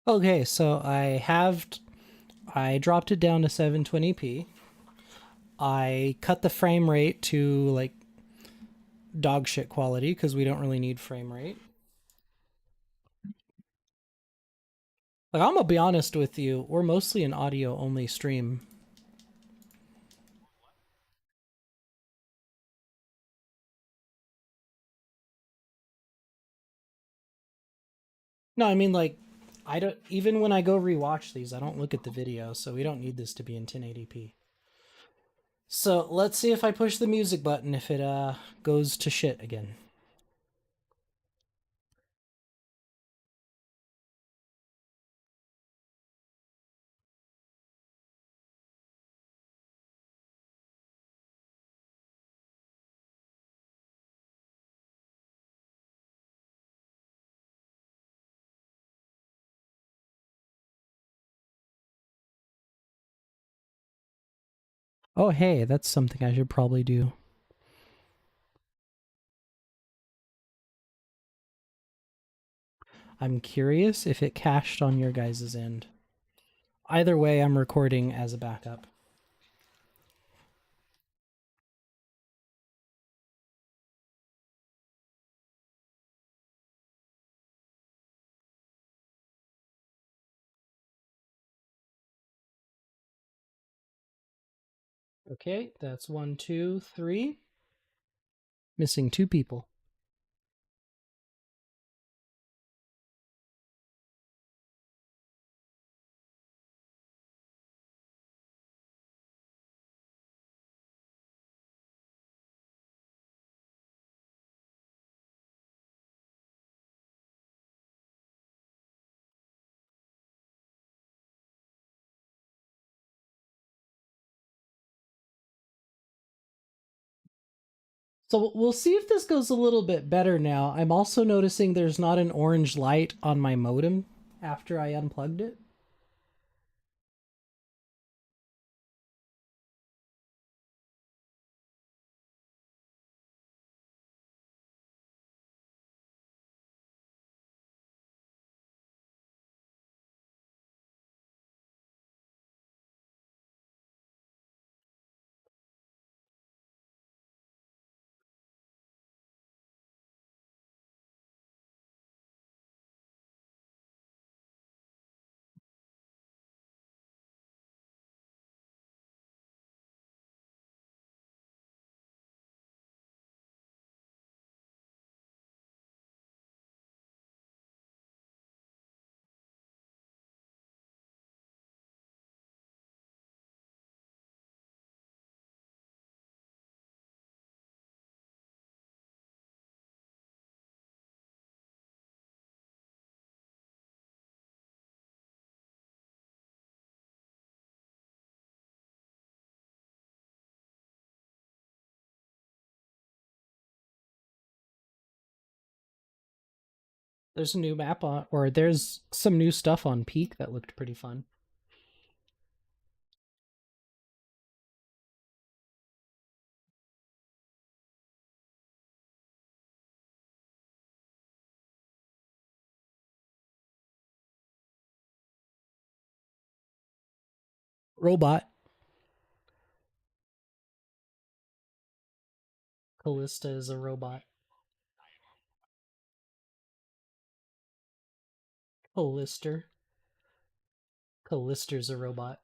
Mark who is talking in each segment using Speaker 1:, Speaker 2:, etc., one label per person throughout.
Speaker 1: Okay, so I dropped it down to 720p. I cut the frame rate to like dog shit quality because we don't really need frame rate. Like I'm gonna be honest with you, we're mostly an audio only stream. No, I mean like I don't even when I go rewatch these, I don't look at the video, so we don't need this to be in 1080p. So let's see if I push the music button if it goes to shit again. Oh hey, that's something I should probably do. I'm curious if it cached on your guys' end. Either way, I'm recording as a backup. Okay, that's one, two, three. Missing two people. So we'll see if this goes a little bit better now. I'm also noticing there's not an orange light on my modem after I unplugged it. There's a new map on, or there's some new stuff on Peak that looked pretty fun. Robot. Callista is a robot. Callister. Callister's a robot.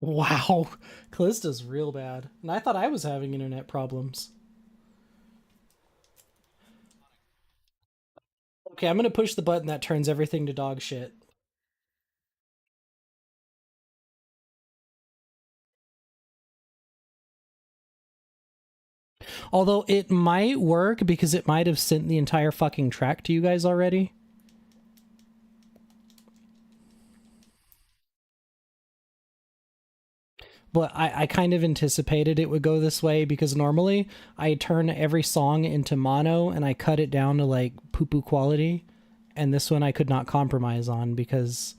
Speaker 1: Wow. Callista's real bad. And I thought I was having internet problems. Okay, I'm gonna push the button that turns everything to dog shit. Although it might work because it might have sent the entire fucking track to you guys already. But I kind of anticipated it would go this way because normally I turn every song into mono and I cut it down to like poo poo quality. And this one I could not compromise on because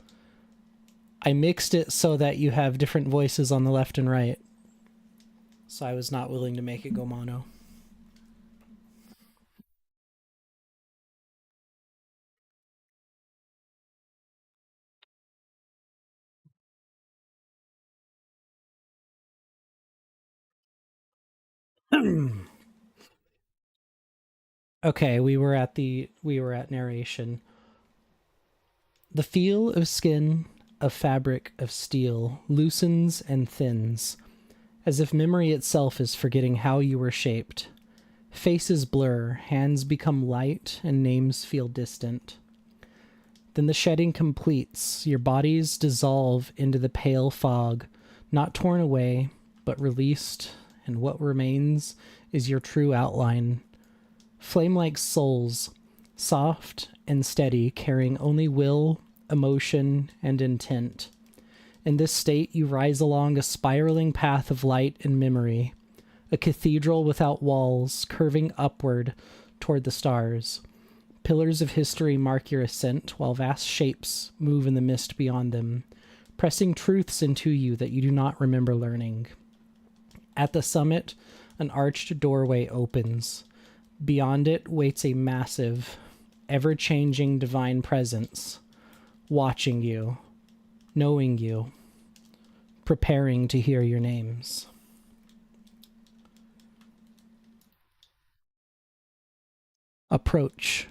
Speaker 1: I mixed it so that you have different voices on the left and right. So I was not willing to make it go mono. Okay, we were at narration. The feel of skin, of fabric, of steel, loosens and thins, as if memory itself is forgetting how you were shaped. Faces blur, hands become light, and names feel distant. Then the shedding completes, your bodies dissolve into the pale fog, not torn away, but released, and what remains is your true outline. Flame-like souls, soft and steady, carrying only will, emotion, and intent. In this state, you rise along a spiraling path of light and memory, a cathedral without walls, curving upward toward the stars. Pillars of history mark your ascent, while vast shapes move in the mist beyond them, pressing truths into you that you do not remember learning. At the summit, an arched doorway opens. Beyond it waits a massive, ever-changing divine presence, watching you, knowing you, preparing to hear your names. Approach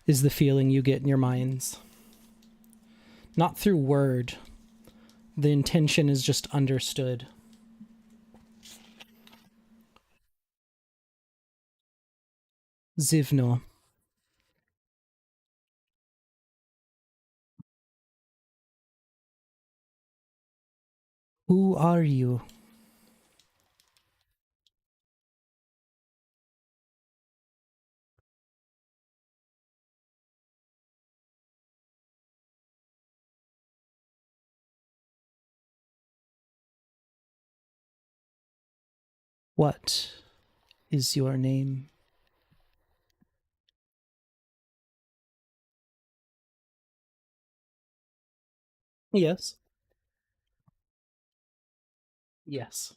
Speaker 1: is the feeling you get in your minds. Not through word. The intention is just understood. Zivno. Who are you? What is your name? Yes. Yes.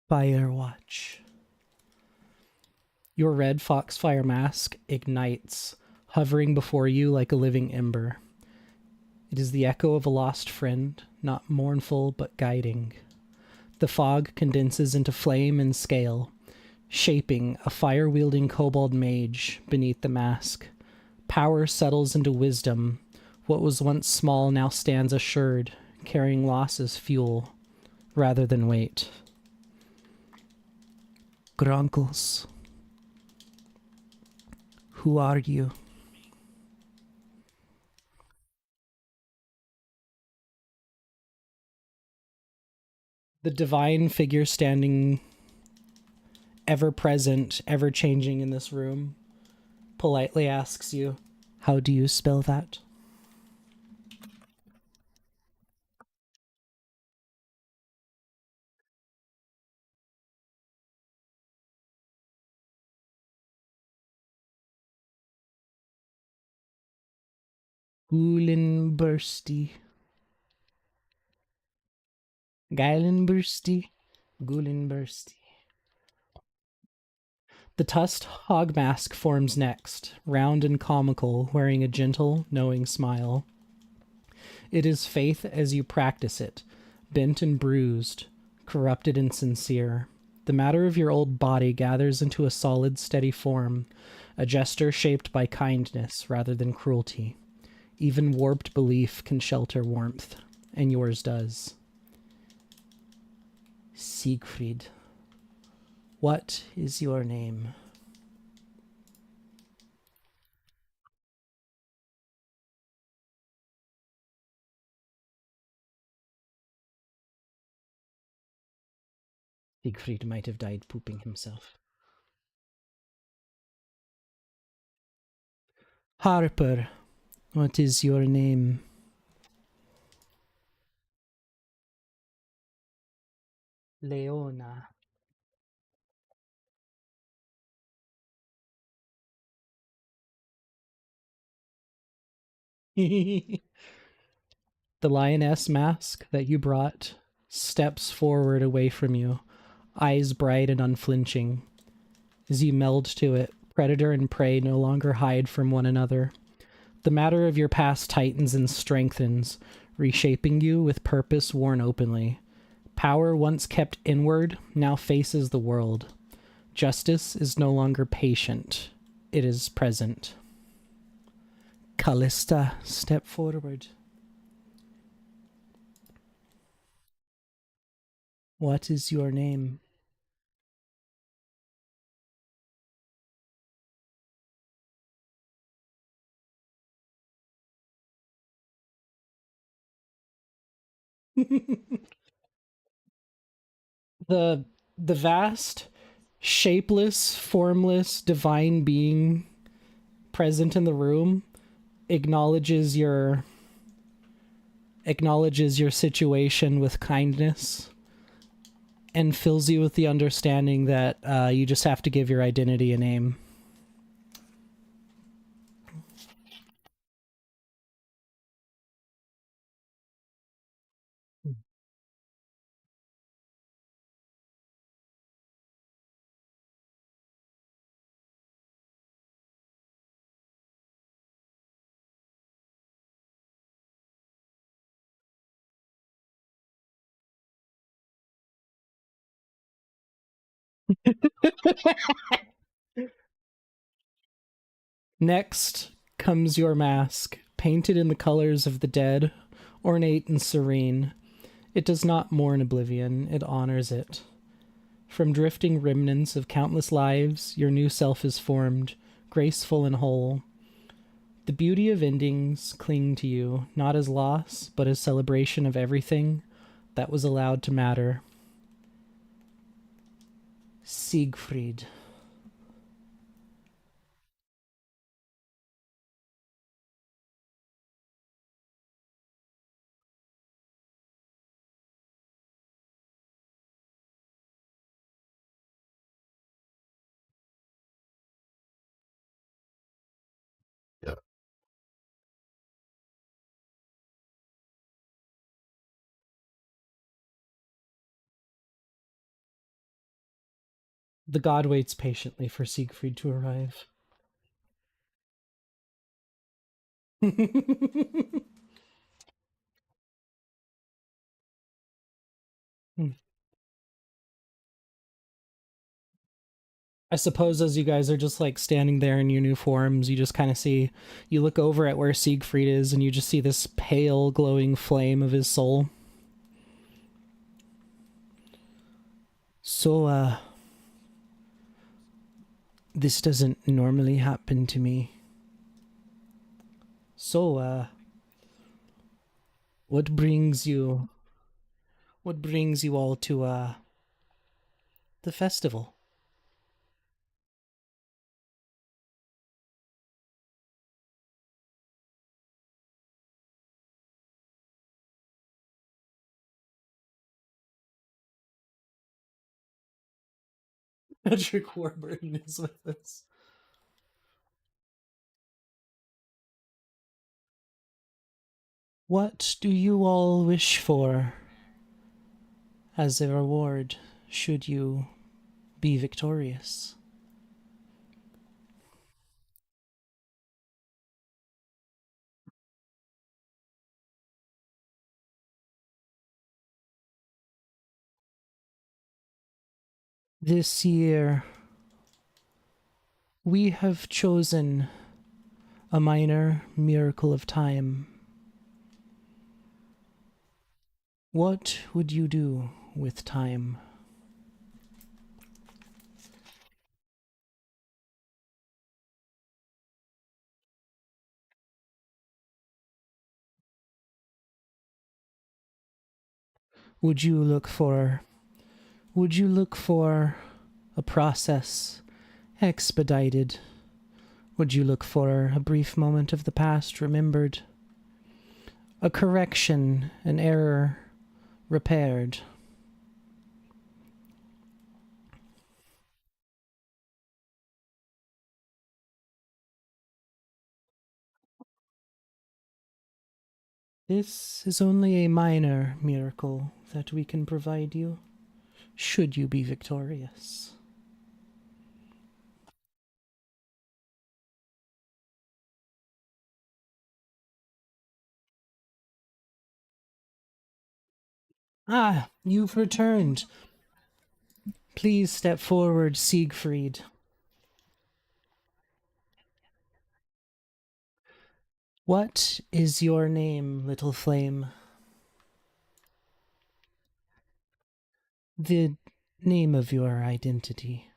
Speaker 1: Firewatch. Your red foxfire mask ignites, hovering before you like a living ember. It is the echo of a lost friend, not mournful but guiding. The fog condenses into flame and scale, shaping a fire-wielding kobold mage beneath the mask. Power settles into wisdom. What was once small now stands assured, carrying loss as fuel rather than weight. Gronkles. Who are you? The divine figure standing ever present, ever changing in this room, politely asks you, how do you spell that? Gulenbursty. Geilenbursty. Gulenbursty. The tusked hog mask forms next, round and comical, wearing a gentle, knowing smile. It is faith as you practice it, bent and bruised, corrupted and sincere. The matter of your old body gathers into a solid, steady form, a gesture shaped by kindness rather than cruelty. Even warped belief can shelter warmth, and yours does. Siegfried, what is your name? Siegfried might have died pooping himself. Harper, what is your name? Leona. The lioness mask that you brought steps forward away from you, eyes bright and unflinching. As you meld to it, predator and prey no longer hide from one another. The matter of your past tightens and strengthens, reshaping you with purpose worn openly. Power once kept inward now faces the world. Justice is no longer patient, it is present. Callista, step forward. What is your name? the the vast, shapeless, formless, divine being present in the room acknowledges your situation with kindness and fills you with the understanding that you just have to give your identity a name. Next comes your mask, painted in the colors of the dead, ornate and serene. It does not mourn oblivion, it honors it. From drifting remnants of countless lives, your new self is formed, graceful and whole. The beauty of endings cling to you, not as loss, but as celebration of everything that was allowed to matter. Siegfried.
Speaker 2: Yeah.
Speaker 1: The god waits patiently for Siegfried to arrive. I suppose as you guys are just like standing there in your new forms, you just kind of see, you look over at where Siegfried is and you just see this pale glowing flame of his soul. So, this doesn't normally happen to me. So, what brings you all to, the festival? Patrick Warburton is with us. What do you all wish for as a reward should you be victorious? This year, we have chosen a minor miracle of time. What would you do with time? Would you look for would you look for a process expedited? Would you look for a brief moment of the past remembered? A correction, an error repaired? This is only a minor miracle that we can provide you, should you be victorious. Ah, you've returned. Please step forward, Siegfried. What is your name, little flame? The name of your identity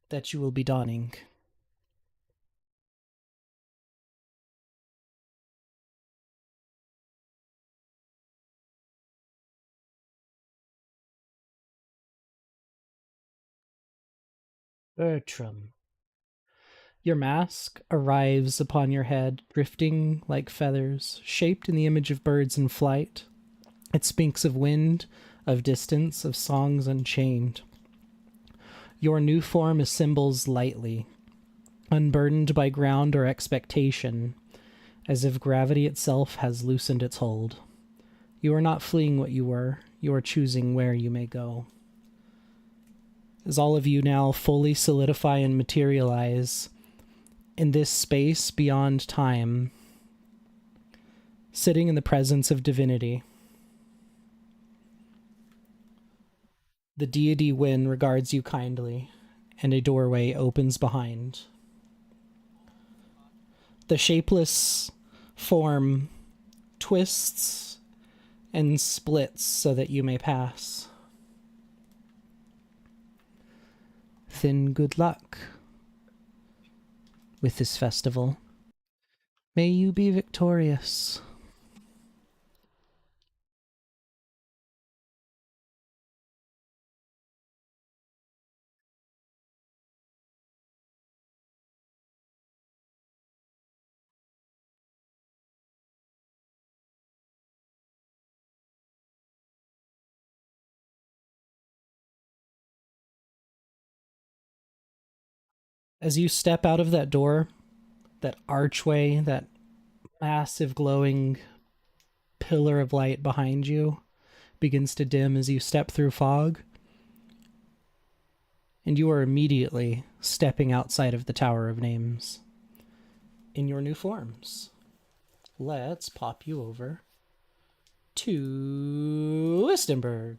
Speaker 1: that you will be donning. Bertram. Your mask arrives upon your head, drifting like feathers, shaped in the image of birds in flight. It speaks of wind, of distance, of songs unchained. Your new form assembles lightly, unburdened by ground or expectation, as if gravity itself has loosened its hold. You are not fleeing what you were, you are choosing where you may go. As all of you now fully solidify and materialize in this space beyond time, sitting in the presence of divinity, the deity Win regards you kindly, and a doorway opens behind. The shapeless form twists and splits so that you may pass. Then good luck with this festival. May you be victorious. As you step out of that door, that archway, that massive glowing pillar of light behind you begins to dim as you step through fog, and you are immediately stepping outside of the Tower of Names in your new forms. Let's pop you over to Listenberg.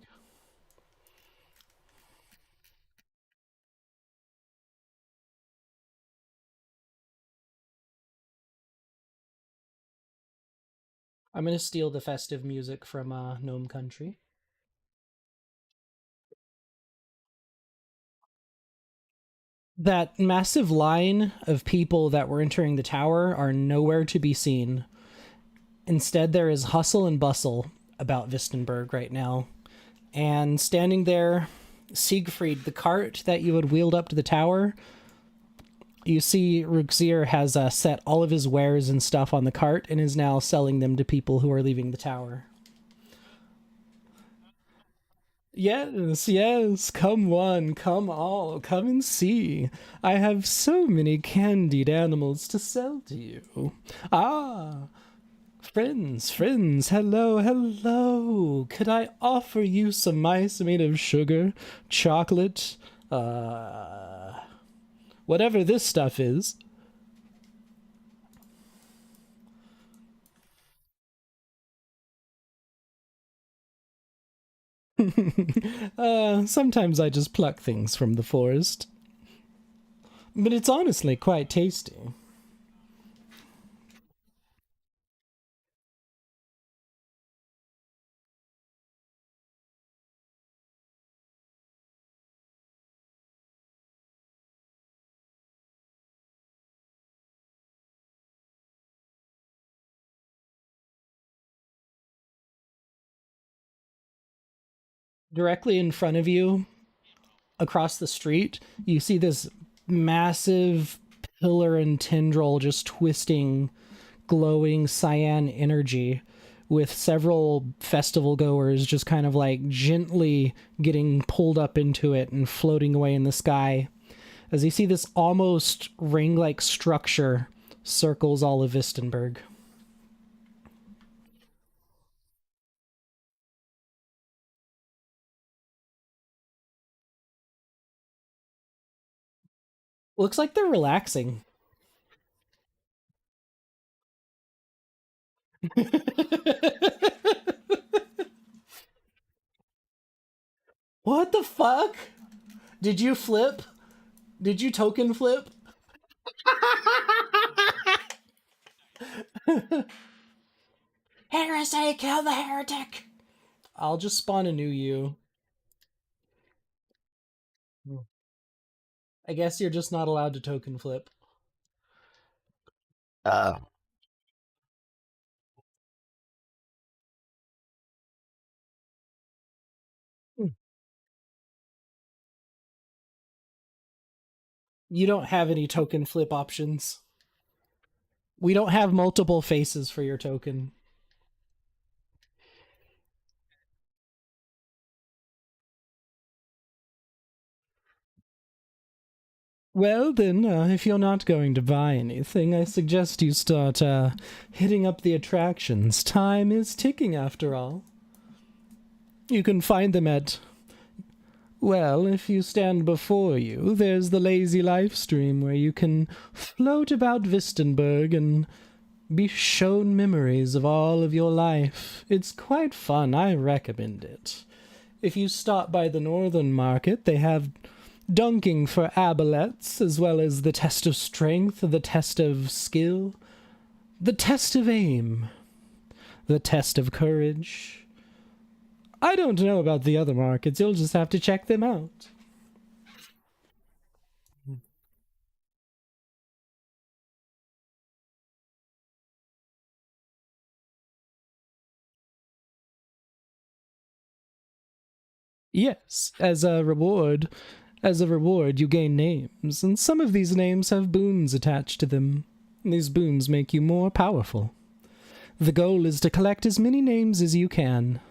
Speaker 1: I'm going to steal the festive music from Gnome Country. That massive line of people that were entering the tower are nowhere to be seen. Instead, there is hustle and bustle about Vistenberg right now. And standing there, Siegfried, the cart that you had wheeled up to the tower, you see Ruxir has set all of his wares and stuff on the cart and is now selling them to people who are leaving the tower. Yes, yes, come one, come all, come and see. I have so many candied animals to sell to you. Ah, friends, friends, hello, hello. Could I offer you some mice made of sugar, chocolate, whatever this stuff is? Sometimes I just pluck things from the forest. But it's honestly quite tasty. Directly in front of you, across the street, you see this massive pillar and tendril just twisting, glowing cyan energy, with several festival goers just kind of like gently getting pulled up into it and floating away in the sky as you see this almost ring-like structure circles all of Vistenberg. Looks like they're relaxing. What the fuck? Did you flip? Did you token flip? Heresy, kill the heretic! I'll just spawn a new you. I guess you're just not allowed to token flip.
Speaker 2: Uh,
Speaker 1: You don't have any token flip options. We don't have multiple faces for your token. Well, then, if you're not going to buy anything, I suggest you start hitting up the attractions. Time is ticking, after all. You can find them at. Well, if you stand before you, there's the Lazy Life stream where you can float about Vistenberg and be shown memories of all of your life. It's quite fun. I recommend it. If you stop by the Northern Market, they have dunking for abolets, as well as the test of strength, the test of skill, the test of aim, the test of courage. I don't know about the other markets. You'll just have to check them out. Yes, as a reward, you gain names, and some of these names have boons attached to them. These boons make you more powerful. The goal is to collect as many names as you can.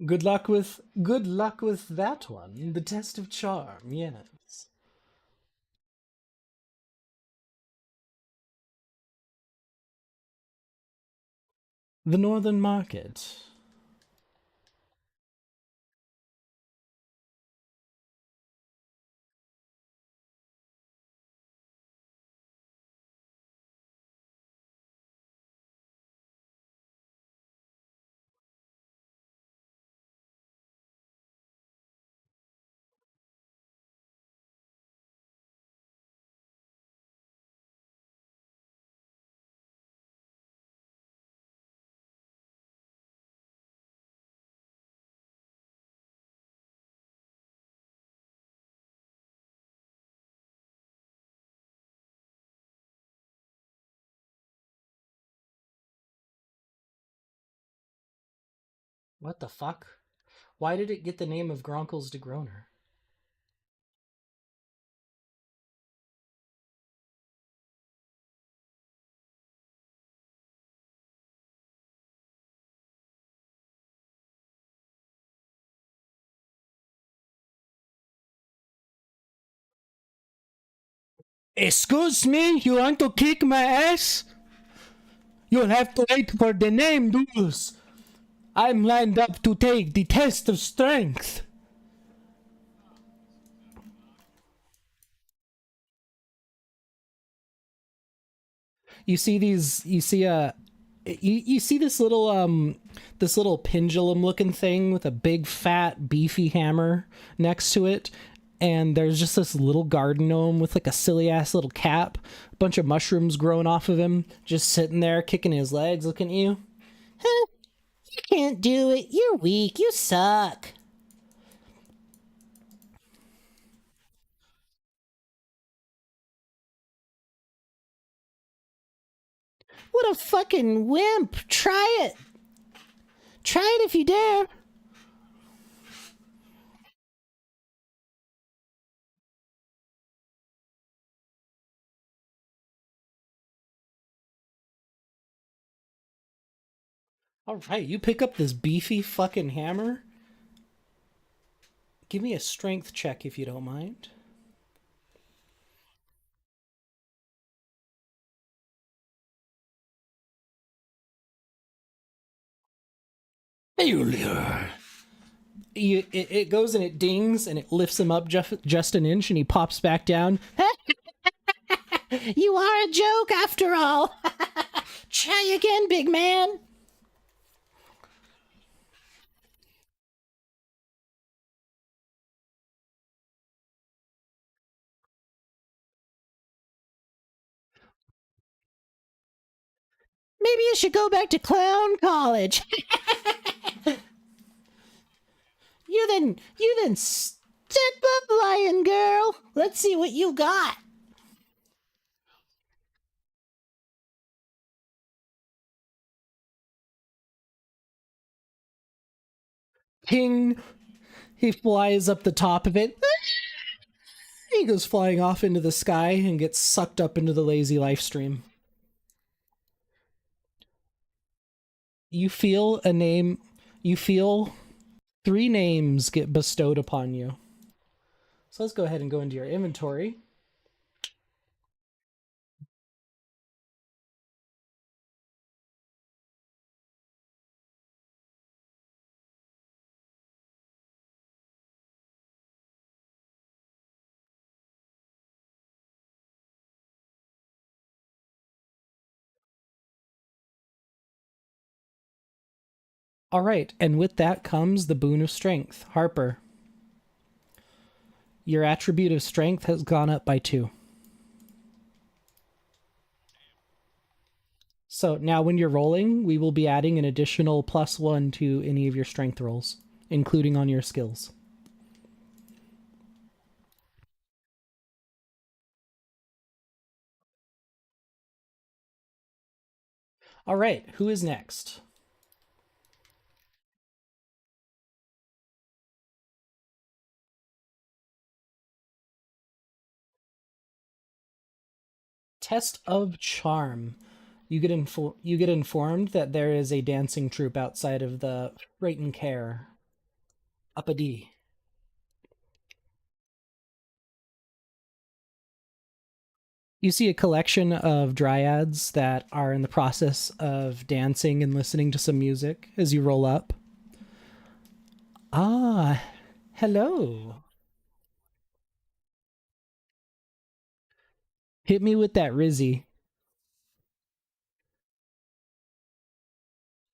Speaker 1: Good luck with that one. The test of charm, yes. The Northern Market. What the fuck? Why did it get the name of Gronkles de Groner? Excuse me, you want to kick my ass? You'll have to wait for the name duels. I'm lined up to take the test of strength. You see these you see this little pendulum looking thing with a big fat beefy hammer next to it, and there's just this little garden gnome with like a silly ass little cap, a bunch of mushrooms growing off of him, just sitting there kicking his legs looking at you. Huh, you can't do it, you're weak, you suck. What a fucking wimp. Try it. Try it if you dare. All right, you pick up this beefy fucking hammer. Give me a strength check if you don't mind. Failure. It goes and it dings and it lifts him up just an inch and he pops back down. You are a joke after all. Try again, big man. Maybe you should go back to clown college. You then step up, lion girl. Let's see what you got. King, he flies up the top of it. He goes flying off into the sky and gets sucked up into the lazy life stream. You feel a name, you feel three names get bestowed upon you. So let's go ahead and go into your inventory. All right, and with that comes the boon of strength. Harper, your attribute of strength has gone up by 2. So now when you're rolling, we will be adding an additional +1 to any of your strength rolls, including on your skills. All right, who is next? Test of charm. You get informed that there is a dancing troupe outside of the Rayton Care. Up a D. You see a collection of dryads that are in the process of dancing and listening to some music as you roll up. Ah, hello. Hit me with that Rizzy.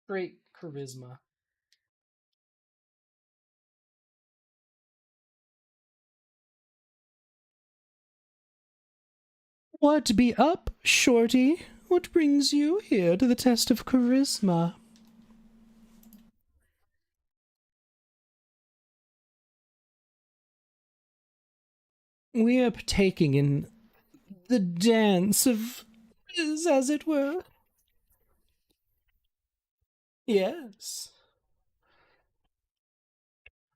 Speaker 1: Great charisma. What be up, Shorty? What brings you here to the test of charisma? We are partaking in the dance of as it were. Yes.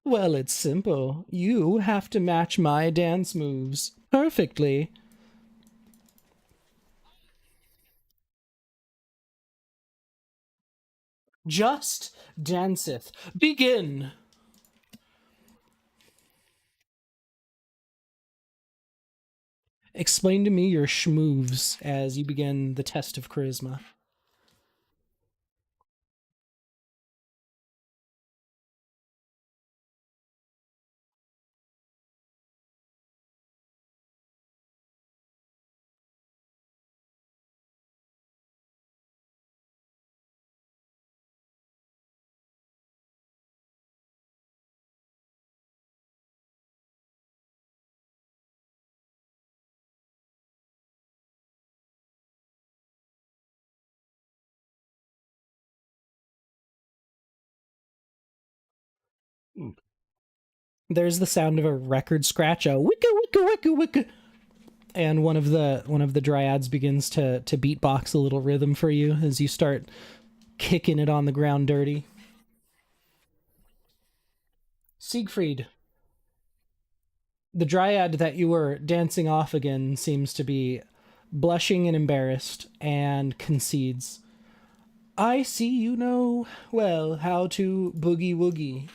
Speaker 1: Well, it's simple. You have to match my dance moves perfectly. Just danceth. Begin. Explain to me your schmoves as you begin the test of charisma. There's the sound of a record scratch. A wicka wicka wicka wicka. and one of the dryads begins to beatbox a little rhythm for you as you start kicking it on the ground dirty. Siegfried, the dryad that you were dancing off again, seems to be blushing and embarrassed and concedes. I see you know well how to boogie woogie.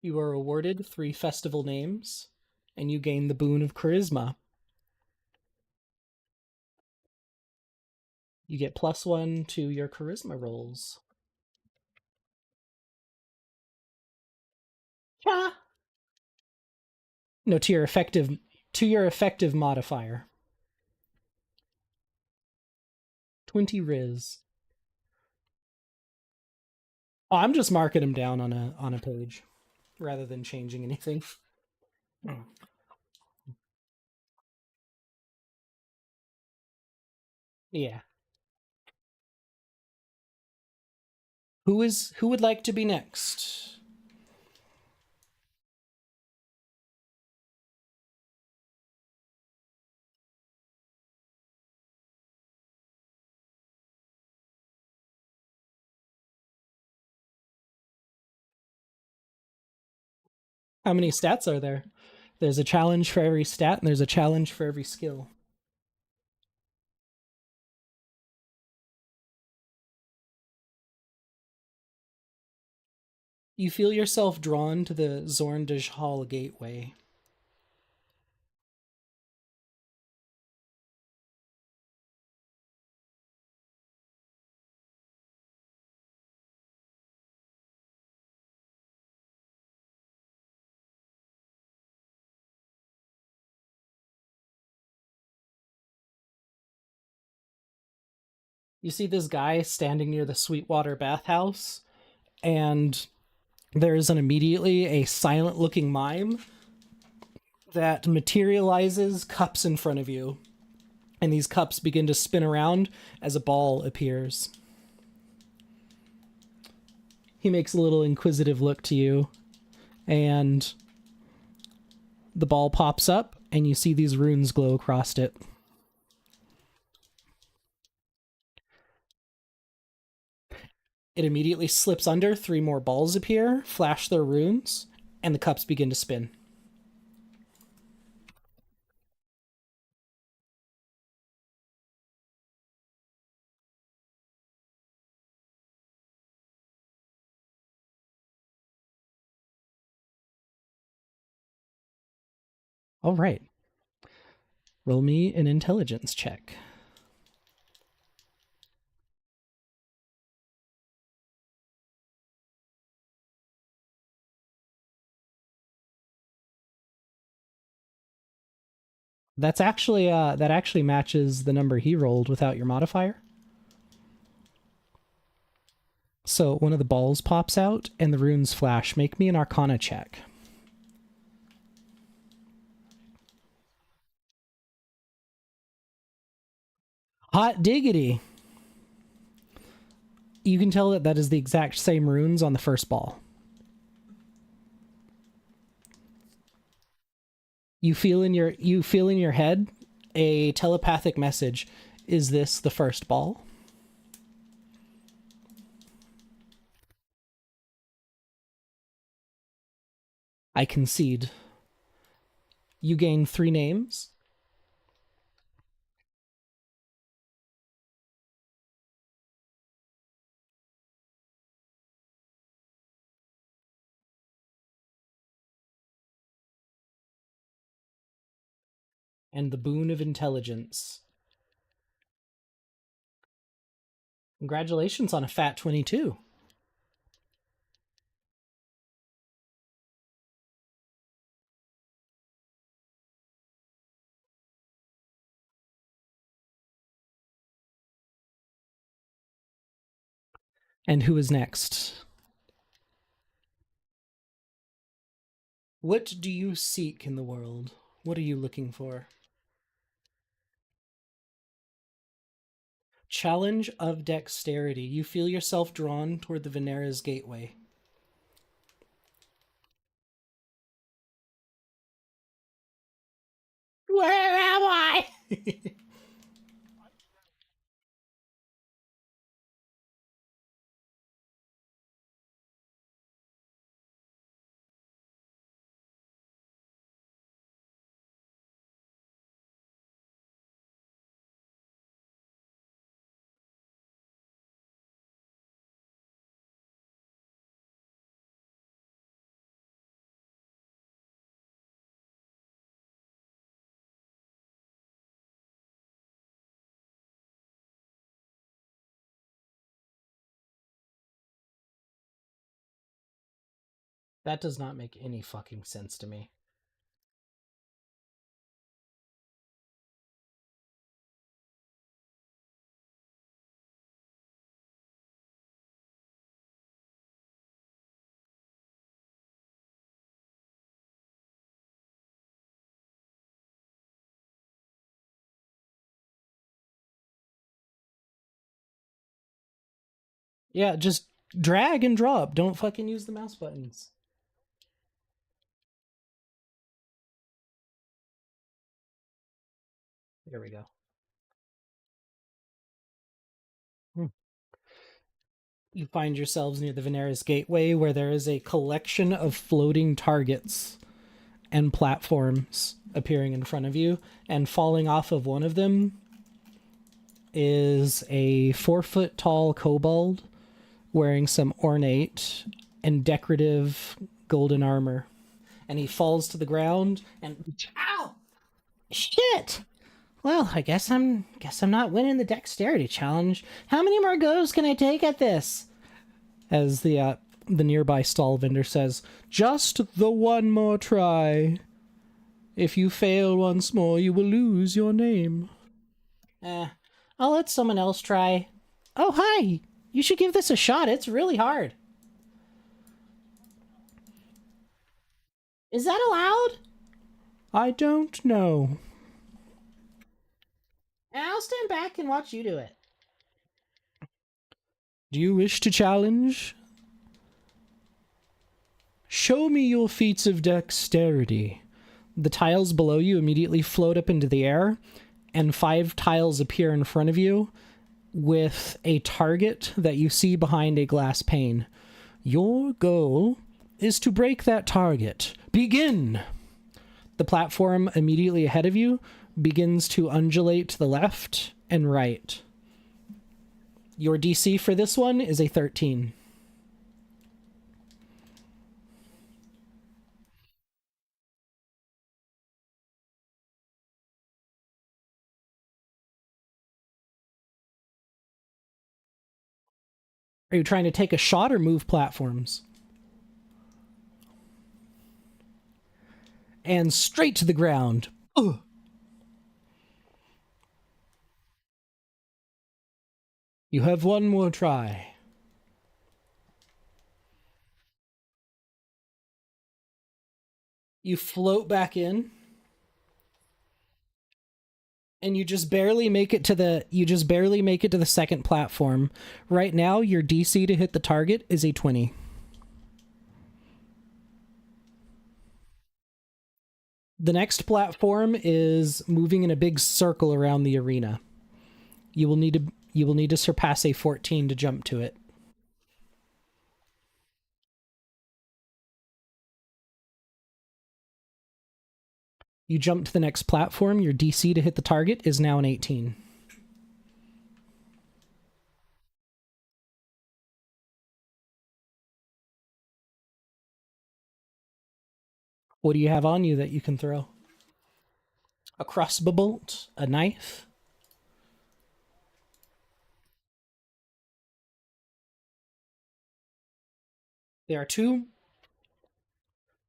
Speaker 1: You are awarded 3 festival names, and you gain the boon of charisma. You get +1 to your charisma rolls. Yeah. No, to your effective modifier. 20 Riz. Oh, I'm just marking them down on a page rather than changing anything. Yeah. Who would like to be next? How many stats are there? There's a challenge for every stat and there's a challenge for every skill. You feel yourself drawn to the Zorndij Hall gateway. You see this guy standing near the Sweetwater bathhouse, and there's immediately a silent looking mime that materializes cups in front of you, and these cups begin to spin around as a ball appears. He makes a little inquisitive look to you, and the ball pops up, and you see these runes glow across it. It immediately slips under, 3 more balls appear, flash their runes, and the cups begin to spin. All right. Roll me an intelligence check. That actually matches the number he rolled without your modifier. So one of the balls pops out and the runes flash. Make me an Arcana check. Hot diggity! You can tell that is the exact same runes on the first ball. You feel in your head a telepathic message. Is this the first ball? I concede. You gain 3 names. And the boon of intelligence. Congratulations on a fat 22. And who is next? What do you seek in the world? What are you looking for? Challenge of dexterity. You feel yourself drawn toward the Venera's gateway. Where am I? That does not make any fucking sense to me. Yeah, just drag and drop. Don't fucking use the mouse buttons. There we go. You find yourselves near the Venera's gateway, where there is a collection of floating targets and platforms appearing in front of you, and falling off of one of them is a 4-foot tall kobold wearing some ornate and decorative golden armor. And he falls to the ground and ow! Shit! Well, I guess I'm not winning the dexterity challenge. How many more goes can I take at this? As the nearby stall vendor says, just the one more try. If you fail once more, you will lose your name. I'll let someone else try. Oh, hi! You should give this a shot. It's really hard. Is that allowed? I don't know. I'll stand back and watch you do it. Do you wish to challenge? Show me your feats of dexterity. The tiles below you immediately float up into the air, and 5 tiles appear in front of you with a target that you see behind a glass pane. Your goal is to break that target. Begin! The platform immediately ahead of you begins to undulate to the left and right. Your DC for this one is a 13. Are you trying to take a shot or move platforms? And straight to the ground. Ugh. You have one more try. You float back in, and you just barely make it to the second platform. Right now, your DC to hit the target is a 20. The next platform is moving in a big circle around the arena. You will need to surpass a 14 to jump to it. You jump to the next platform. Your DC to hit the target is now an 18. What do you have on you that you can throw? A crossbow bolt? A knife? There are 2.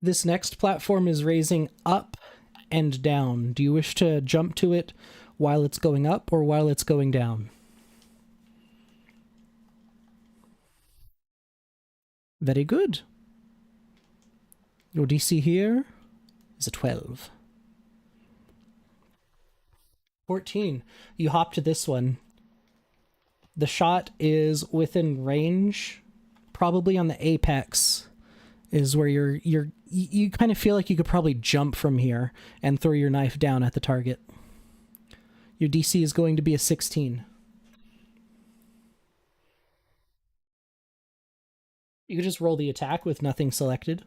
Speaker 1: This next platform is raising up and down. Do you wish to jump to it while it's going up or while it's going down? Very good. Your DC here is a 12. 14. You hop to this one. The shot is within range, probably on the apex is where you kind of feel like you could probably jump from here and throw your knife down at the target. Your DC is going to be a 16. You could just roll the attack with nothing selected.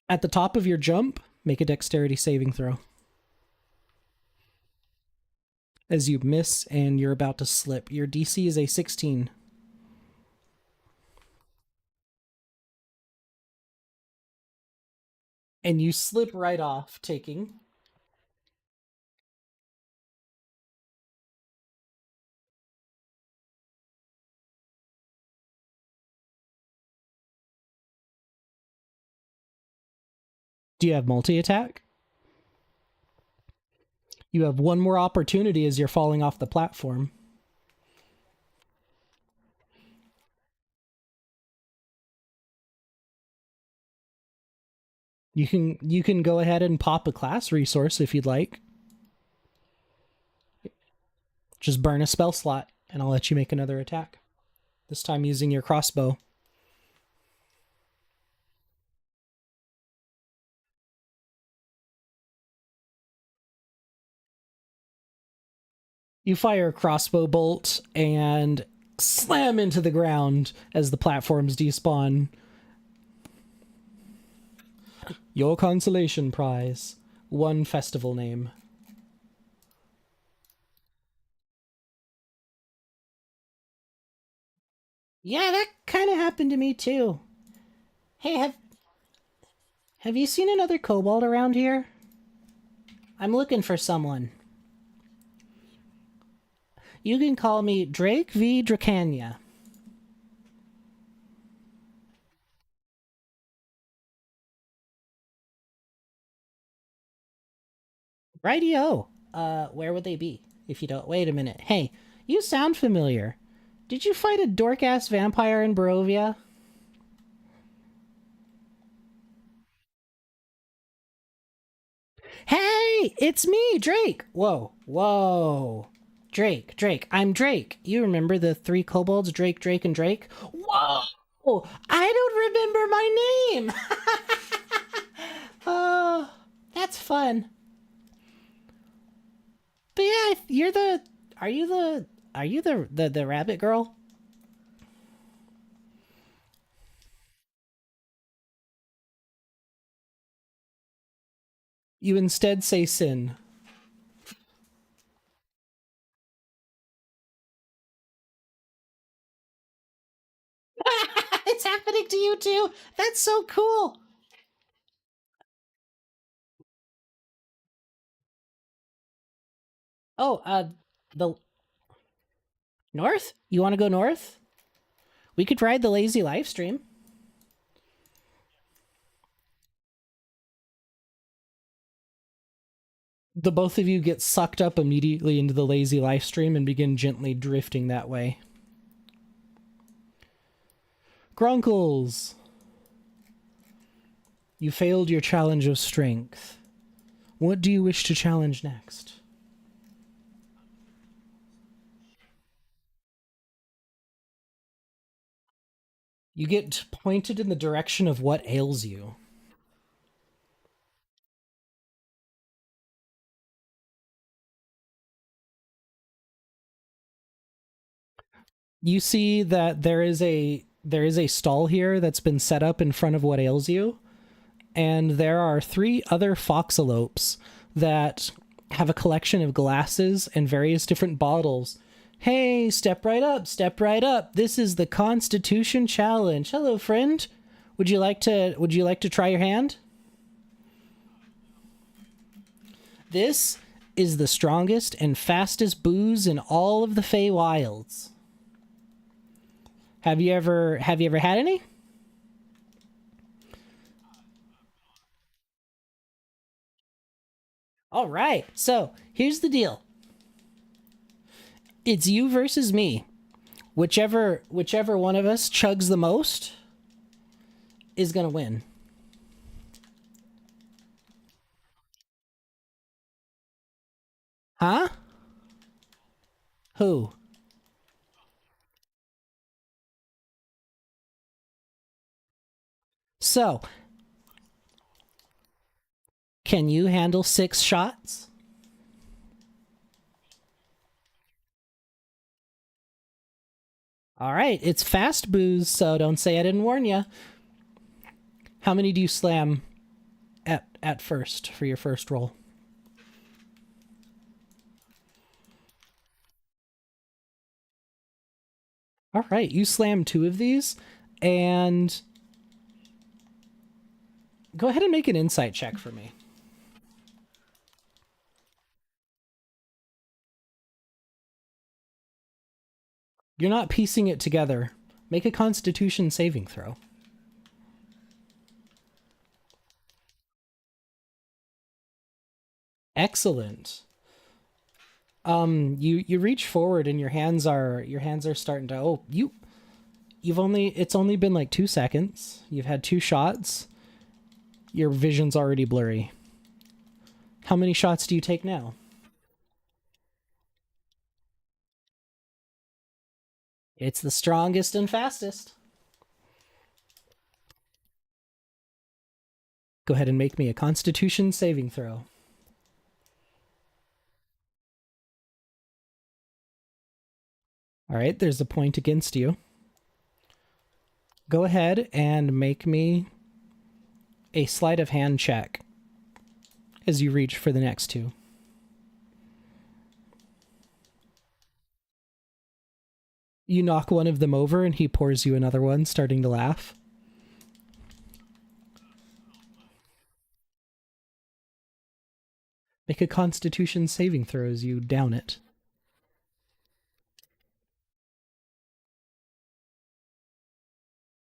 Speaker 1: At the top of your jump, make a dexterity saving throw. As you miss and you're about to slip, your DC is a 16. And you slip right off, taking. Do you have multi attack? You have one more opportunity as you're falling off the platform. You can go ahead and pop a class resource if you'd like. Just burn a spell slot, and I'll let you make another attack. This time using your crossbow. You fire a crossbow bolt and slam into the ground as the platforms despawn. Your consolation prize. One festival name. Yeah, that kind of happened to me too. Hey, have you seen another kobold around here? I'm looking for someone. You can call me Drake v. Dracania. Rightio. Where would they be? If you don't... Wait a minute. Hey, you sound familiar. Did you fight a dork-ass vampire in Barovia? Hey, it's me, Drake. Whoa, whoa. Drake, I'm Drake. You remember the three kobolds, Drake, and Drake? Whoa, I don't remember my name. Oh, that's fun. But yeah, are you the rabbit girl? You instead say Sin. It's happening to you too. That's so cool. Oh, the north? You want to go north? We could ride the lazy live stream. The both of you get sucked up immediately into the lazy live stream and begin gently drifting that way. Grunkles! You failed your challenge of strength. What do you wish to challenge next? You get pointed in the direction of what ails you. You see that there is a stall here that's been set up in front of what ails you, and there are 3 other foxalopes that have a collection of glasses and various different bottles. Hey, step right up, step right up. This is the Constitution Challenge. Hello, friend. Would you like to try your hand? This is the strongest and fastest booze in all of the Feywilds. Have you ever had any? All right. So, here's the deal. It's you versus me. Whichever one of us chugs the most is going to win. Huh? Who? So, can you handle 6 shots? All right, it's fast booze, so don't say I didn't warn you. How many do you slam at first for your first roll? All right, you slam 2 of these, and go ahead and make an insight check for me. You're not piecing it together. Make a Constitution saving throw. Excellent. You reach forward and your hands are starting to it's only been like 2 seconds. You've had 2 shots. Your vision's already blurry. How many shots do you take now? It's the strongest and fastest. Go ahead and make me a Constitution saving throw. All right, there's a point against you. Go ahead and make me a sleight of hand check as you reach for the next 2. You knock one of them over and he pours you another one, starting to laugh. Make a Constitution saving throw as you down it.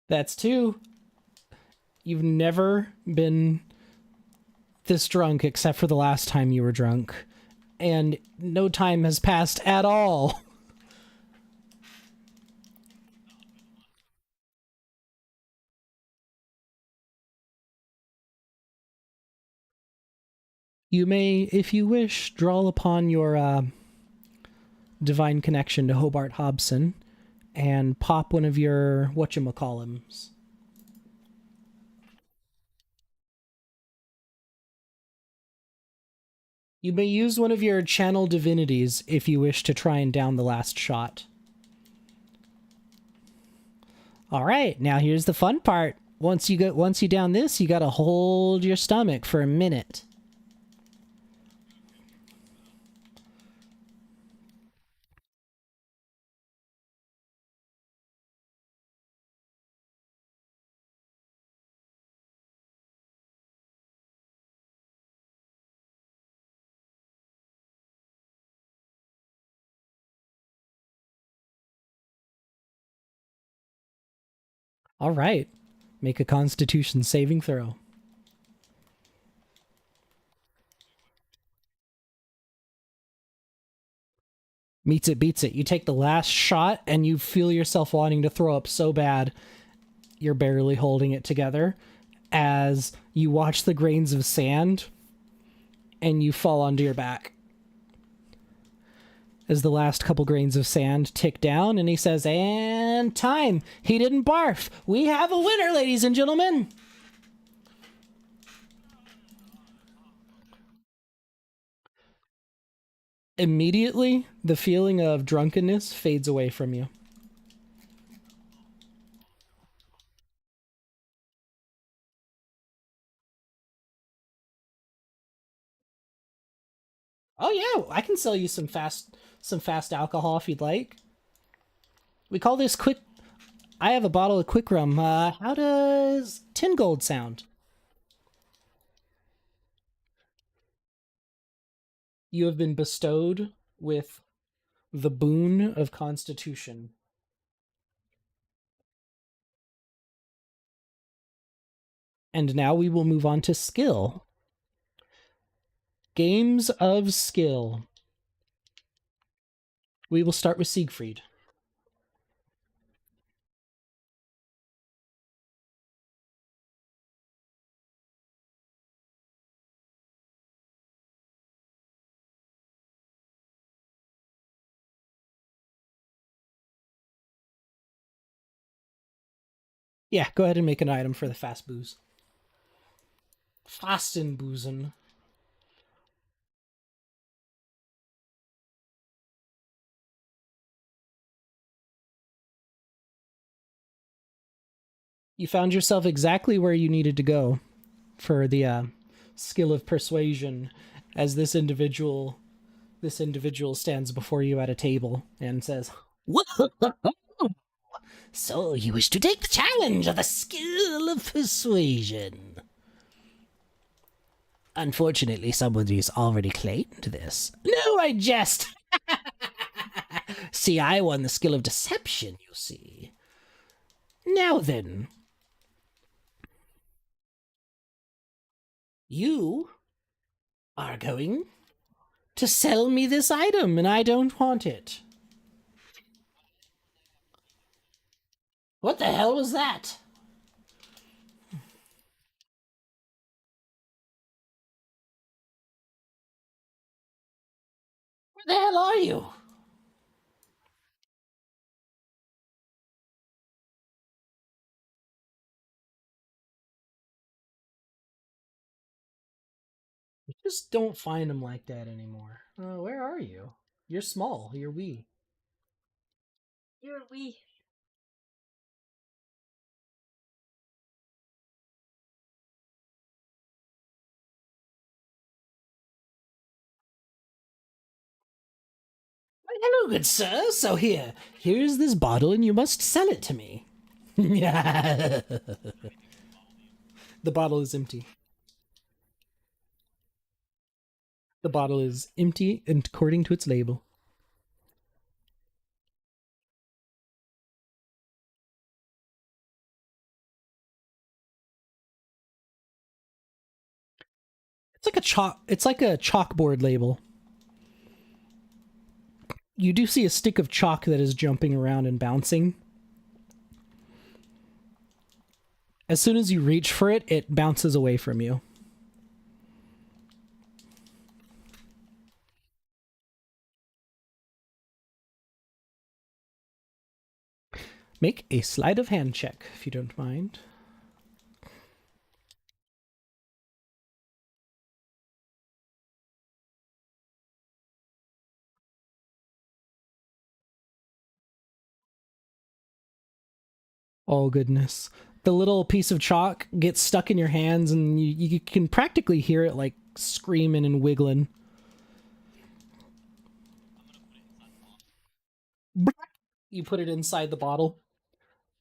Speaker 1: That's 2. You've never been this drunk except for the last time you were drunk. And no time has passed at all. You may, if you wish, draw upon your divine connection to Hobart Hobson and pop one of your whatchamacallums. You may use one of your channel divinities if you wish to try and down the last shot. All right, now here's the fun part. Once you down this, you got to hold your stomach for a minute. All right. Make a Constitution saving throw. Meets it, beats it. You take the last shot and you feel yourself wanting to throw up so bad you're barely holding it together as you watch the grains of sand and you fall onto your back. As the last couple grains of sand tick down, and he says, and time. He didn't barf. We have a winner, ladies and gentlemen. Immediately, the feeling of drunkenness fades away from you. Oh yeah, I can sell you some fast alcohol if you'd like. We call this quick. I have a bottle of quick rum. How does 10 gold sound? You have been bestowed with the boon of Constitution. And now we will move on to skill. Games of skill. We will start with Siegfried. Yeah, go ahead and make an item for the fast booze. Fasten boozen. You found yourself exactly where you needed to go for the skill of persuasion, as this individual stands before you at a table and says, "Whoa! So you wish to take the challenge of the skill of persuasion? Unfortunately, somebody's already claimed this. No, I jest. See, I won the skill of deception, you see. Now then, you are going to sell me this item, and I don't want it. What the hell was that? Where the hell are you? You just don't find them like that anymore. Where are you? You're small. You're wee.
Speaker 2: You're we.
Speaker 1: Hello, good sir. So here's this bottle, and you must sell it to me. Yeah. The bottle is empty. The bottle is empty according to its label. It's like a chalkboard label. You do see a stick of chalk that is jumping around and bouncing. As soon as you reach for it, it bounces away from you. Make a sleight of hand check, if you don't mind. Oh, goodness. The little piece of chalk gets stuck in your hands, and you can practically hear it, like, screaming and wiggling. You put it inside the bottle.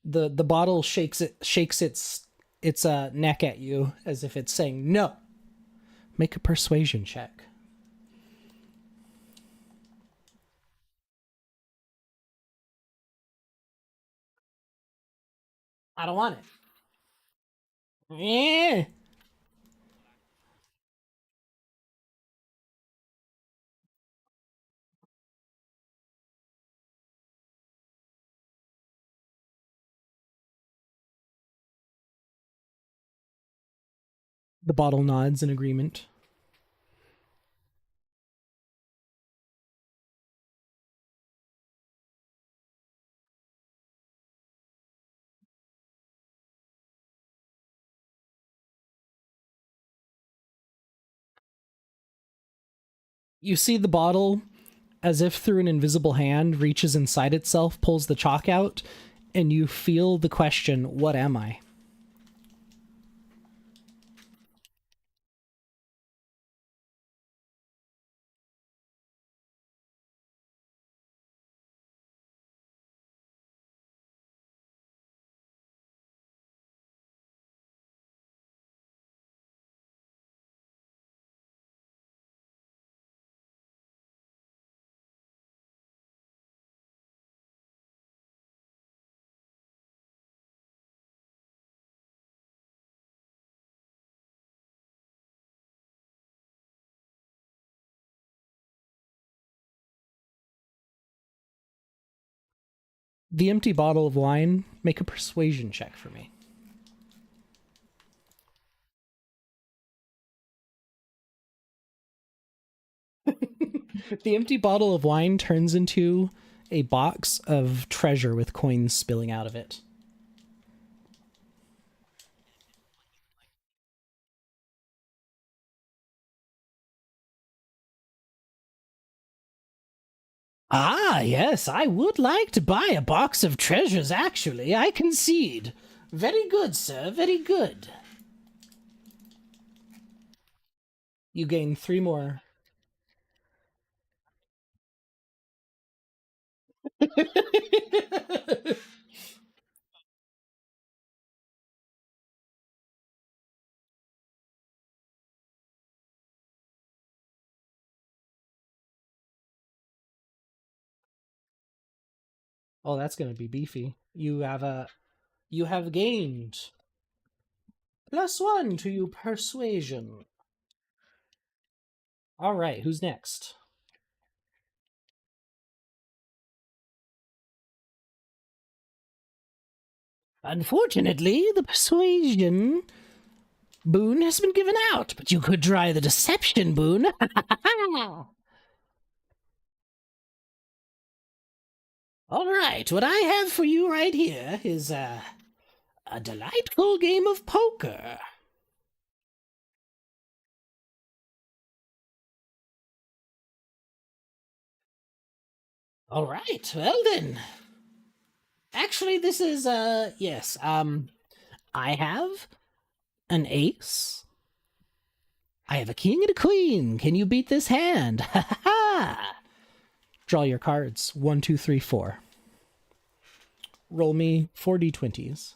Speaker 1: The bottle shakes its neck at you as if it's saying no. Make a persuasion check. I don't want it. Yeah. The bottle nods in agreement. You see the bottle, as if through an invisible hand, reaches inside itself, pulls the chalk out, and you feel the question, what am I? The empty bottle of wine, make a persuasion check for me. The empty bottle of wine turns into a box of treasure with coins spilling out of it. Ah, yes, I would like to buy a box of treasures, actually. I concede. Very good, sir, very good. You gain 3 more. Oh, that's gonna be beefy. You have gained +1 to your persuasion. All right, who's next? Unfortunately, the persuasion boon has been given out, but you could try the deception boon. All right, what I have for you right here is a delightful game of poker. All right, well then. Actually, this is yes, I have an ace. I have a king and a queen. Can you beat this hand? Ha ha ha! Draw your cards. 1, 2, 3, 4. Roll me 4d20s.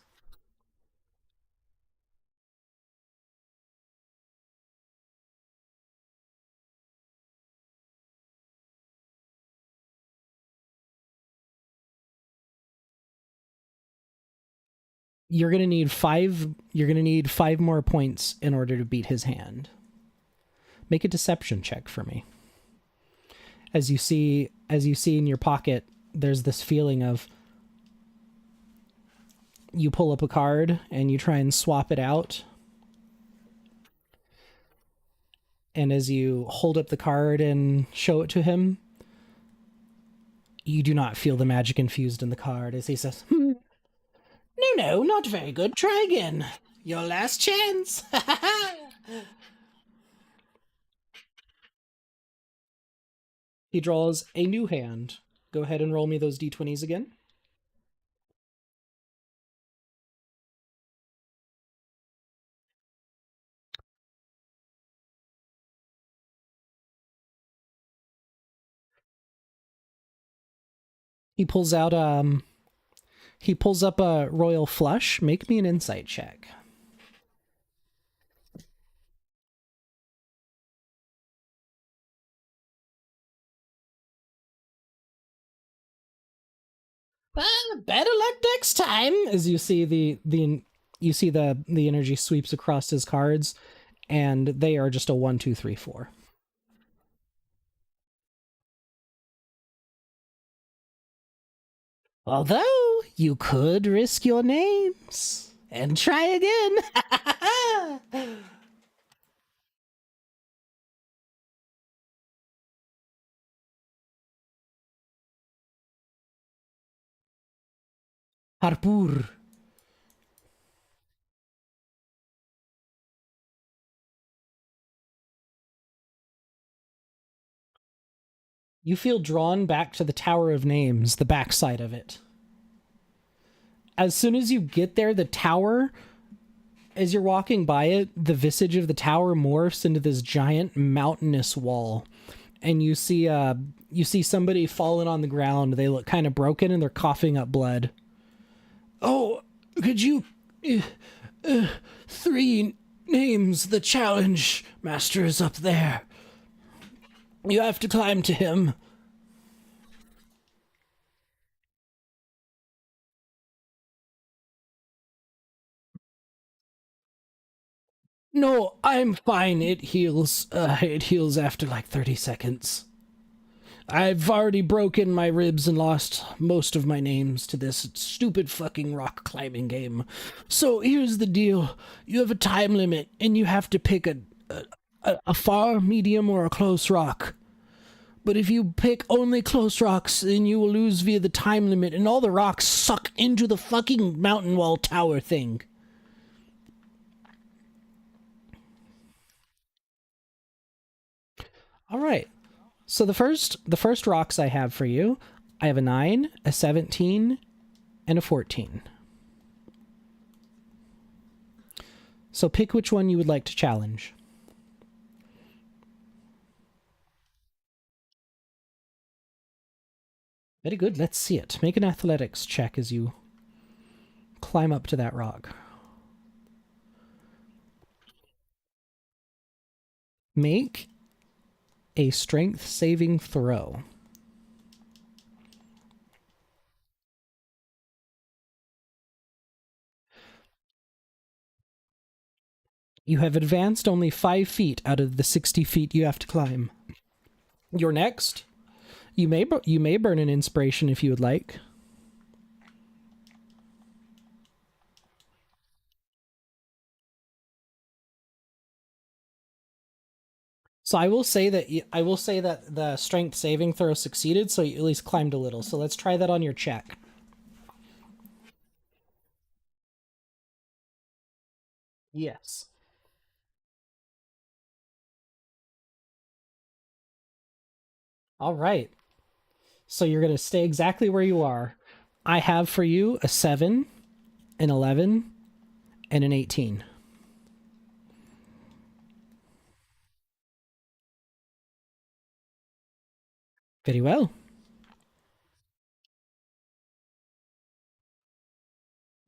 Speaker 1: You're gonna need 5. You're gonna need 5 more points in order to beat his hand. Make a deception check for me. As you see in your pocket, there's this feeling of you pull up a card and you try and swap it out. And as you hold up the card and show it to him, you do not feel the magic infused in the card as he says, No, not very good. Try again. Your last chance. He draws a new hand. Go ahead and roll me those d20s again. He pulls out he pulls up a royal flush. Make me an insight check. Better luck next time. As you see the energy sweeps across his cards, and they are just a 1, 2, 3, 4. Although you could risk your names and try again. Harpur. You feel drawn back to the Tower of Names, the backside of it. As soon as you get there, the tower, as you're walking by it, the visage of the tower morphs into this giant mountainous wall. And you see somebody fallen on the ground. They look kind of broken and they're coughing up blood. Oh, could you 3 names, the challenge master is up there. You have to climb to him. No, I'm fine. It heals. It heals after like 30 seconds. I've already broken my ribs and lost most of my names to this stupid fucking rock climbing game. So here's the deal. You have a time limit, and you have to pick a far, medium, or a close rock. But if you pick only close rocks, then you will lose via the time limit, and all the rocks suck into the fucking mountain wall tower thing. All right. So the first rocks I have for you, I have a 9, a 17, and a 14. So pick which one you would like to challenge. Very good. Let's see it. Make an athletics check as you climb up to that rock. Make a strength saving throw. You have advanced only 5 feet out of the 60 feet you have to climb. You're next. You may burn an inspiration if you would like. So I will say that the strength saving throw succeeded, so you at least climbed a little. So let's try that on your check. Yes. All right. So you're going to stay exactly where you are. I have for you a 7, an 11, and an 18. Very well.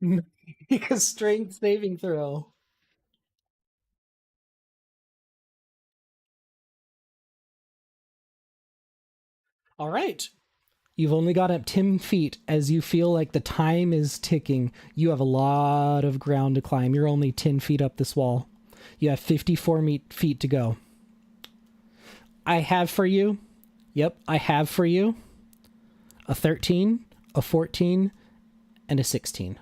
Speaker 1: Make a strength saving throw. All right. You've only got up 10 feet as you feel like the time is ticking. You have a lot of ground to climb. You're only 10 feet up this wall. You have 54 feet to go. I have for you, I have for you a 13, a 14, and a 16.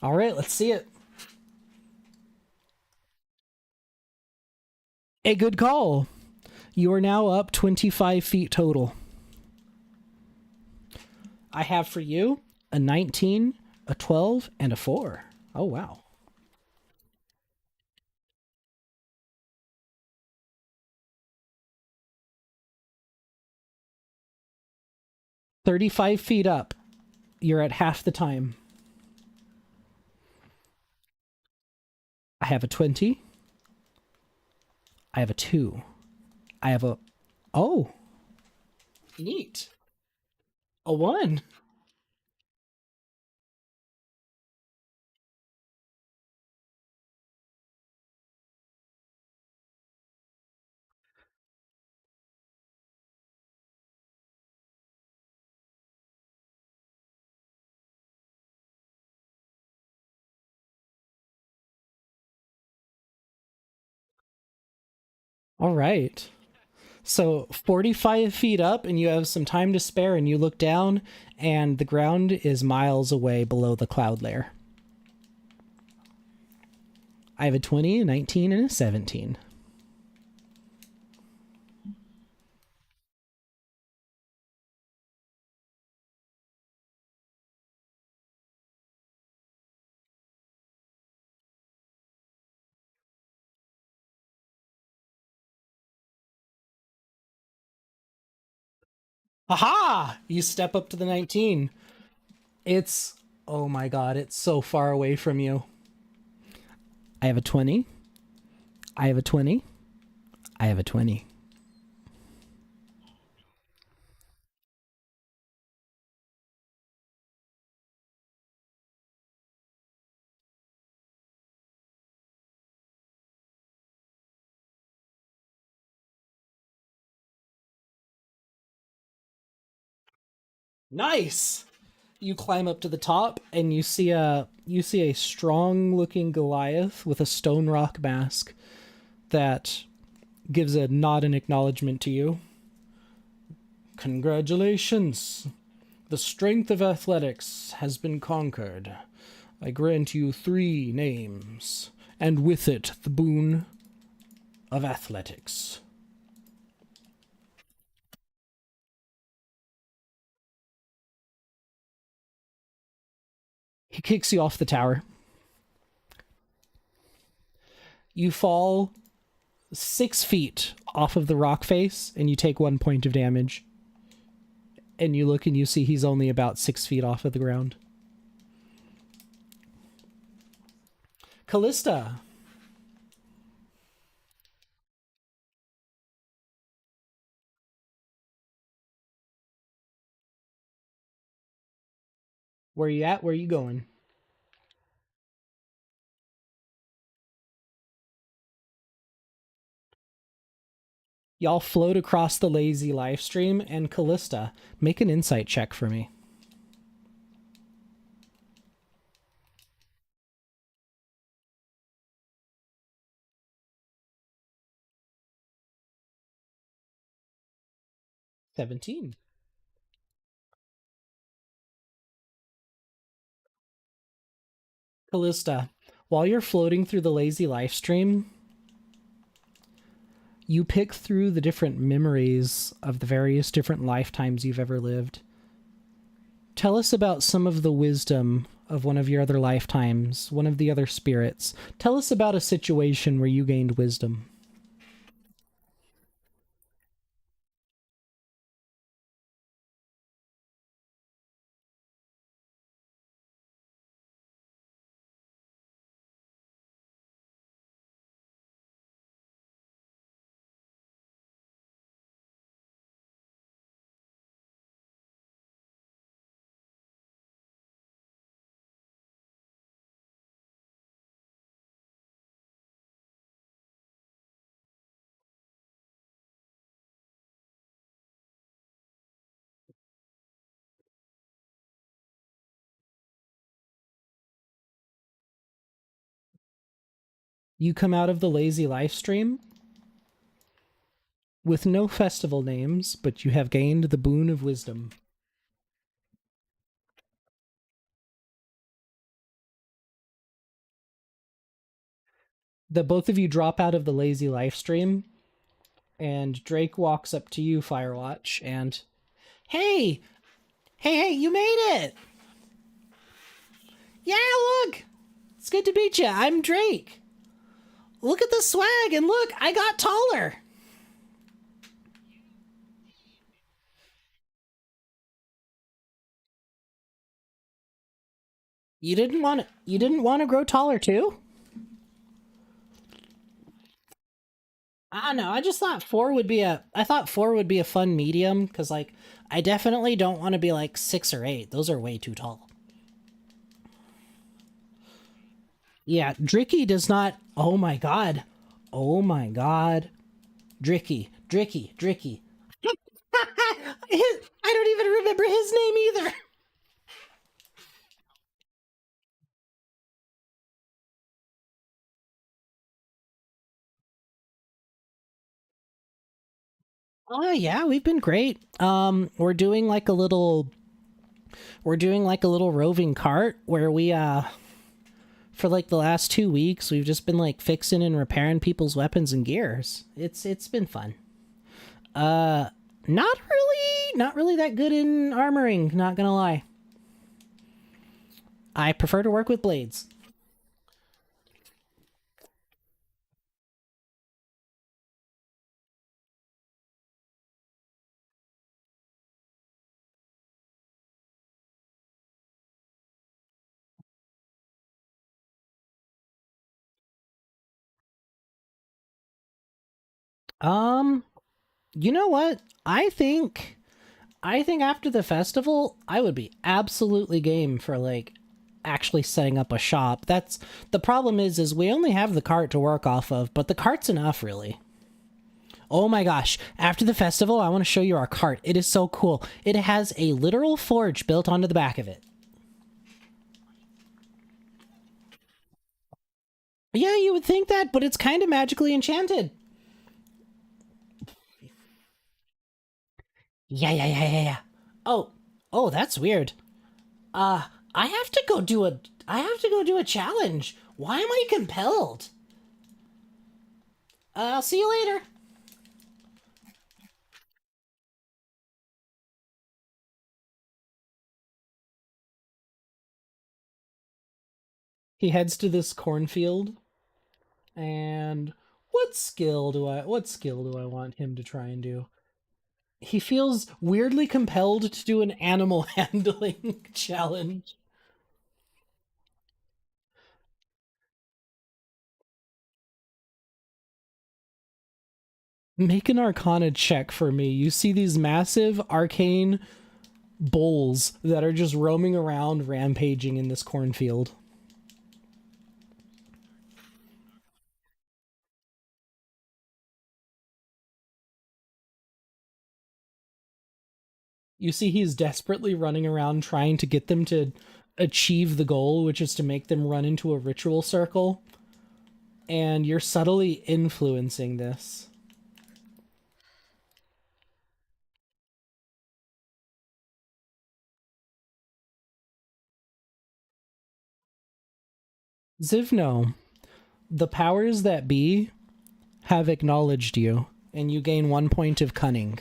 Speaker 1: All right, let's see it. A good call. You are now up 25 feet total. I have for you a 19, a 12, and a 4. Oh, wow. 35 feet up. You're at half the time. I have a 20. I have a 2. I have a. Oh, neat. A 1. All right. So 45 feet up, and you have some time to spare, and you look down, and the ground is miles away below the cloud layer. I have a 20, a 19, and a 17. Aha! You step up to the 19. It's, oh my god, it's so far away from you. I have a 20. I have a 20. I have a 20. Nice! You climb up to the top, and you see a strong looking Goliath with a stone rock mask that gives a nod and acknowledgement to you. Congratulations! The strength of athletics has been conquered. I grant you 3 names, and with it the boon of athletics. He kicks you off the tower. You fall 6 feet off of the rock face, and you take 1 point of damage. And you look and you see he's only about 6 feet off of the ground. Callista. Where you at? Where you going? Y'all float across the lazy live stream, and Callista, make an insight check for me. $17. Callista, while you're floating through the lazy live stream, you pick through the different memories of the various different lifetimes you've ever lived. Tell us about some of the wisdom of one of your other lifetimes, one of the other spirits. Tell us about a situation where you gained wisdom. You come out of the lazy live stream with no festival names, but you have gained the boon of wisdom. The both of you drop out of the lazy live stream, and Drake walks up to you, Firewatch, and hey, hey, you made it! Yeah, look, it's good to meet you. I'm Drake. Look at the swag, and look, I got taller. You didn't want to grow taller too? I don't know. I just thought four would be a fun medium because like I definitely don't want to be like 6 or 8. Those are way too tall. Yeah, Dricky does not. Oh my god. Oh my god. Dricky. I don't even remember his name either. Oh yeah, we've been great. We're doing like a little roving cart where we for like the last 2 weeks we've just been like fixing and repairing people's weapons and gears. It's been fun. Not really that good in armoring, not gonna lie. I prefer to work with blades. Um, you know what? I think after the festival, I would be absolutely game for like actually setting up a shop. That's the problem is we only have the cart to work off of, but the cart's enough really. Oh my gosh, after the festival, I want to show you our cart. It is so cool. It has a literal forge built onto the back of it. Yeah, you would think that, but it's kind of magically enchanted. Yeah. Oh, oh, that's weird. I have to go do a I have to go do a challenge. Why am I compelled? I'll see you later. He heads to this cornfield and what skill do I want him to try and do? He feels weirdly compelled to do an animal handling challenge. Make an arcana check for me. You see these massive arcane bulls that are just roaming around rampaging in this cornfield. You see he's desperately running around trying to get them to achieve the goal, which is to make them run into a ritual circle. And you're subtly influencing this. Zivno, the powers that be have acknowledged you, and you gain 1 point of cunning.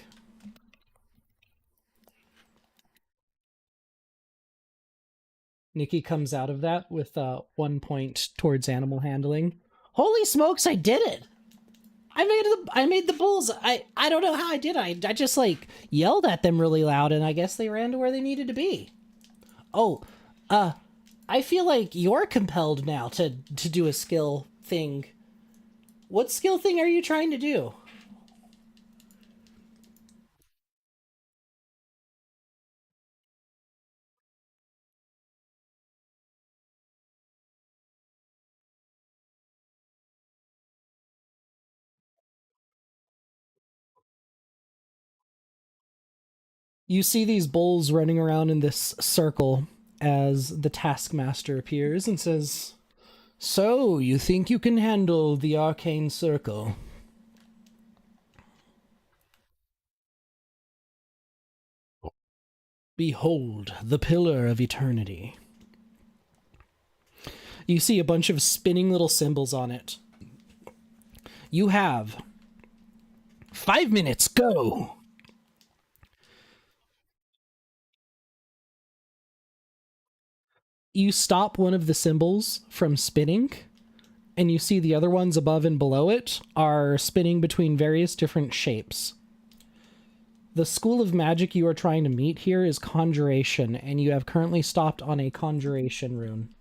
Speaker 1: Nikki comes out of that with 1 point towards animal handling. Holy smokes, I did it! I made the bulls. I don't know how I did. I just like yelled at them really loud, and I guess they ran to where they needed to be. Oh, I feel like you're compelled now to do a skill thing. What skill thing are you trying to do? You see these bulls running around in this circle as the taskmaster appears and says, "So, you think you can handle the arcane circle?" Behold, the pillar of eternity. You see a bunch of spinning little symbols on it. You have 5 minutes, go! You stop one of the symbols from spinning, and you see the other ones above and below it are spinning between various different shapes. The school of magic you are trying to meet here is conjuration, and you have currently stopped on a conjuration rune.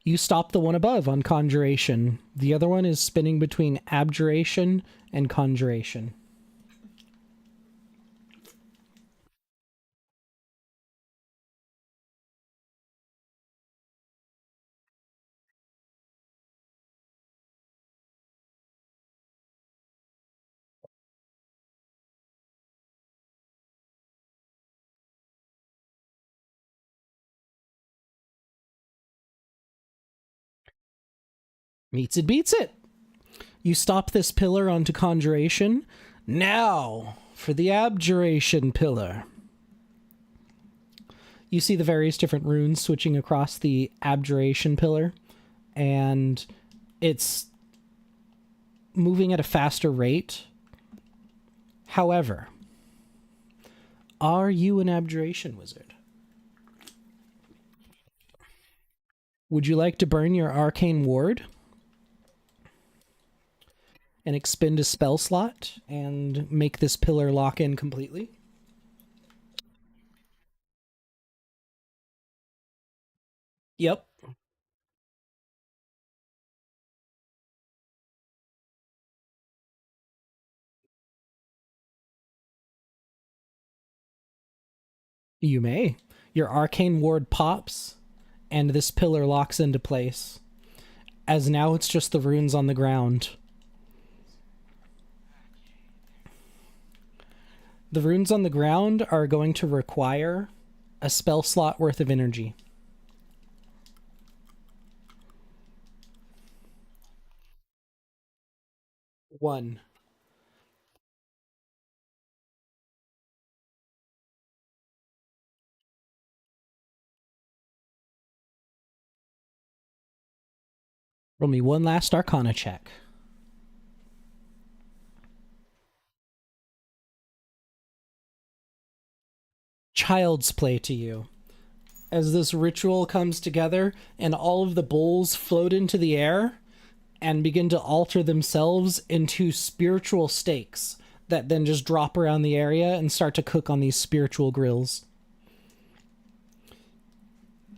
Speaker 1: You stop the one above on conjuration. The other one is spinning between abjuration and conjuration. Meets it, beats it. You stop this pillar onto conjuration. Now for the abjuration pillar. You see the various different runes switching across the abjuration pillar, and it's moving at a faster rate. However, are you an abjuration wizard? Would you like to burn your arcane ward and expend a spell slot and make this pillar lock in completely? Yep. You may. Your arcane ward pops, and this pillar locks into place, as now it's just the runes on the ground. The runes on the ground are going to require a spell slot worth of energy. 1. Roll me one last arcana check. child's play to you as this ritual comes together and all of the bowls float into the air and begin to alter themselves into spiritual steaks that then just drop around the area and start to cook on these spiritual grills.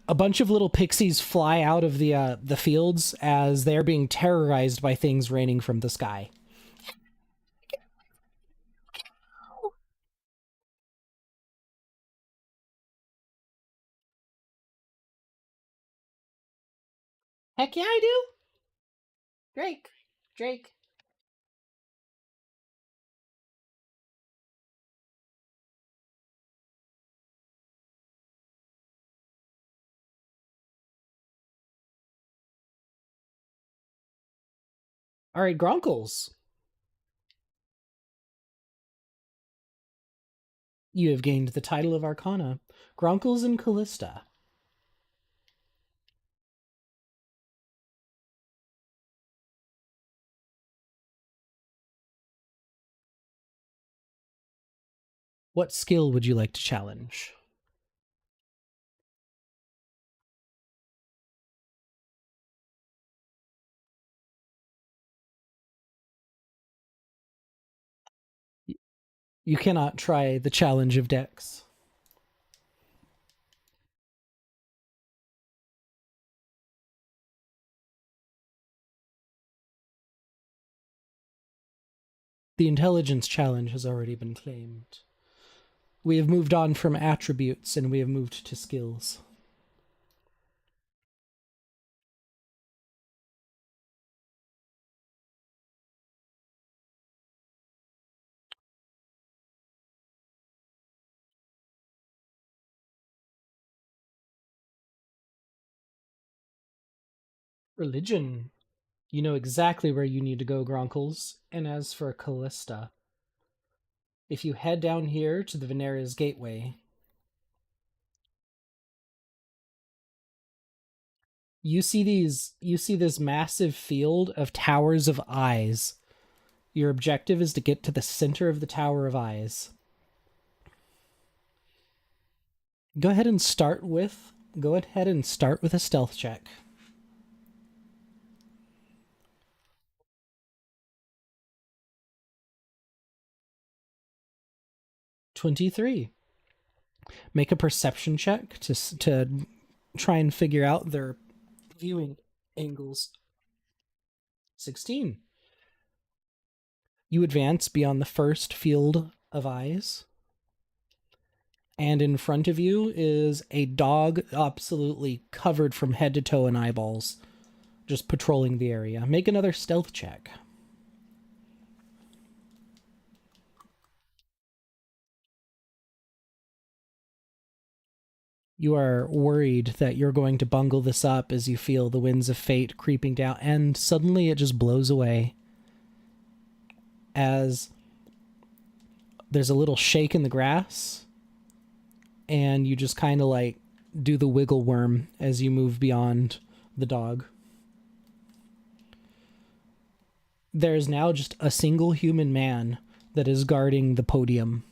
Speaker 1: A bunch of little pixies fly out of the fields as they're being terrorized by things raining from the sky. Heck yeah, I do. Drake. Drake. All right, Gronkles. You have gained the title of Arcana. Gronkles and Callista. What skill would you like to challenge? You cannot try the challenge of Dex. The intelligence challenge has already been claimed. We have moved on from attributes and we have moved to skills. Religion. You know exactly where you need to go, Gronkles. And as for Callista, if you head down here to the Venera's Gateway, you see this massive field of towers of eyes. Your objective is to get to the center of the Tower of Eyes. Go ahead and start with a stealth check. 23. Make a perception check to try and figure out their viewing angles. 16. You advance beyond the first field of eyes, and in front of you is a dog absolutely covered from head to toe in eyeballs, just patrolling the area. Make another stealth check. You are worried that you're going to bungle this up as you feel the winds of fate creeping down, and suddenly it just blows away as there's a little shake in the grass, and you just kind of like do the wiggle worm as you move beyond the dog. There is now just a single human man that is guarding the podium.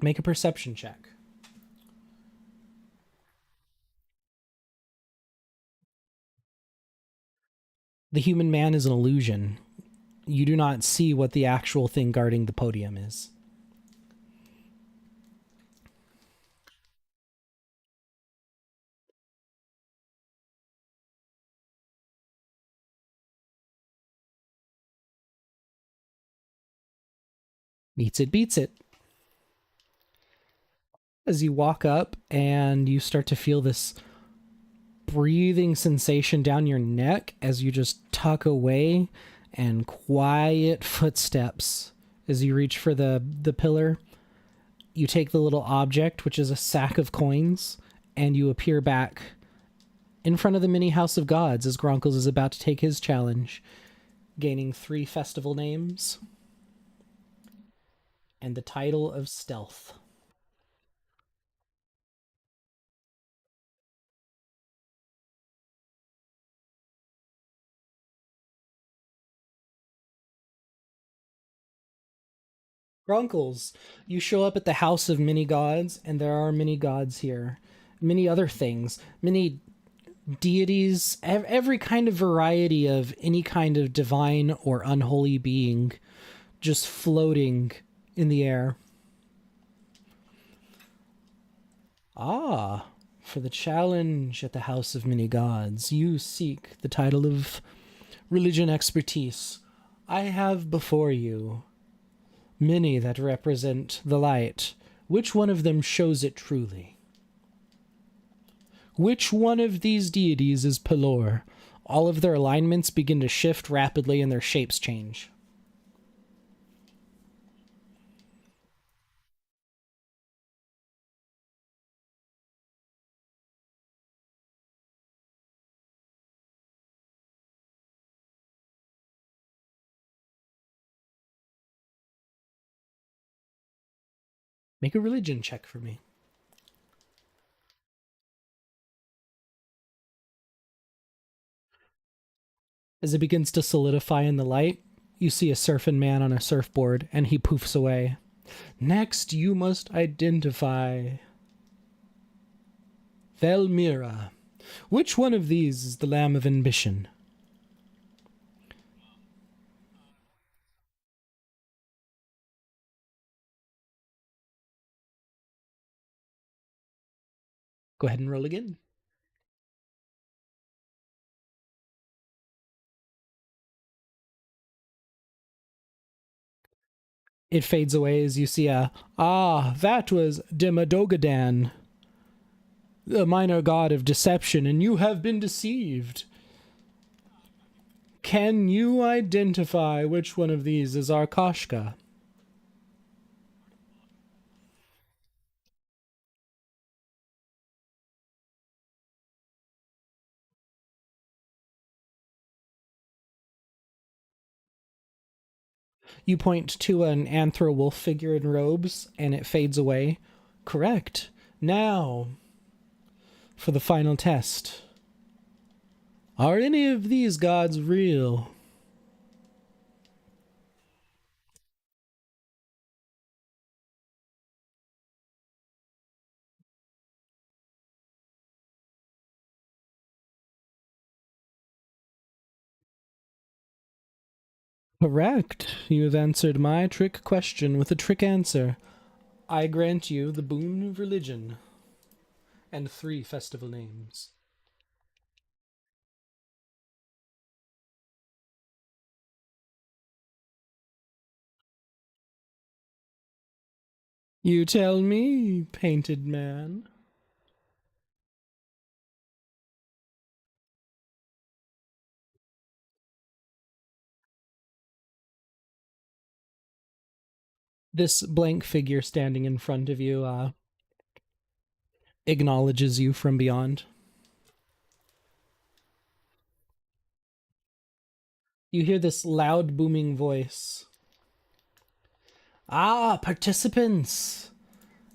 Speaker 1: Make a perception check. The human man is an illusion. You do not see what the actual thing guarding the podium is. Meets it, beats it. As you walk up and you start to feel this breathing sensation down your neck as you just tuck away, and quiet footsteps as you reach for the pillar. You take the little object, which is a sack of coins, and you appear back in front of the mini House of Gods as Gronkles is about to take his challenge, gaining 3 festival names and the title of Stealth. Grunkles, you show up at the house of many gods, and there are many gods here. Many other things, many deities, every kind of variety of any kind of divine or unholy being just floating in the air. Ah, for the challenge at the House of Many Gods, you seek the title of religion expertise. I have before you many that represent the light. Which one of them shows it truly? Which one of these deities is Pelor? All of their alignments begin to shift rapidly and their shapes change. Make a religion check for me. As it begins to solidify in the light, you see a surfing man on a surfboard, and he poofs away. Next, you must identify Velmira. Which one of these is the Lamb of Ambition? Go ahead and roll again. It fades away as you see that was Demadogadan, the minor god of deception, and you have been deceived. Can you identify which one of these is Arkashka? You point to an anthro wolf figure in robes, and it fades away. Correct. Now, for the final test. Are any of these gods real? Correct. You have answered my trick question with a trick answer. I grant you the boon of religion and 3 festival names. You tell me, painted man. This blank figure standing in front of you acknowledges you from beyond. You hear this loud booming voice. Ah, participants!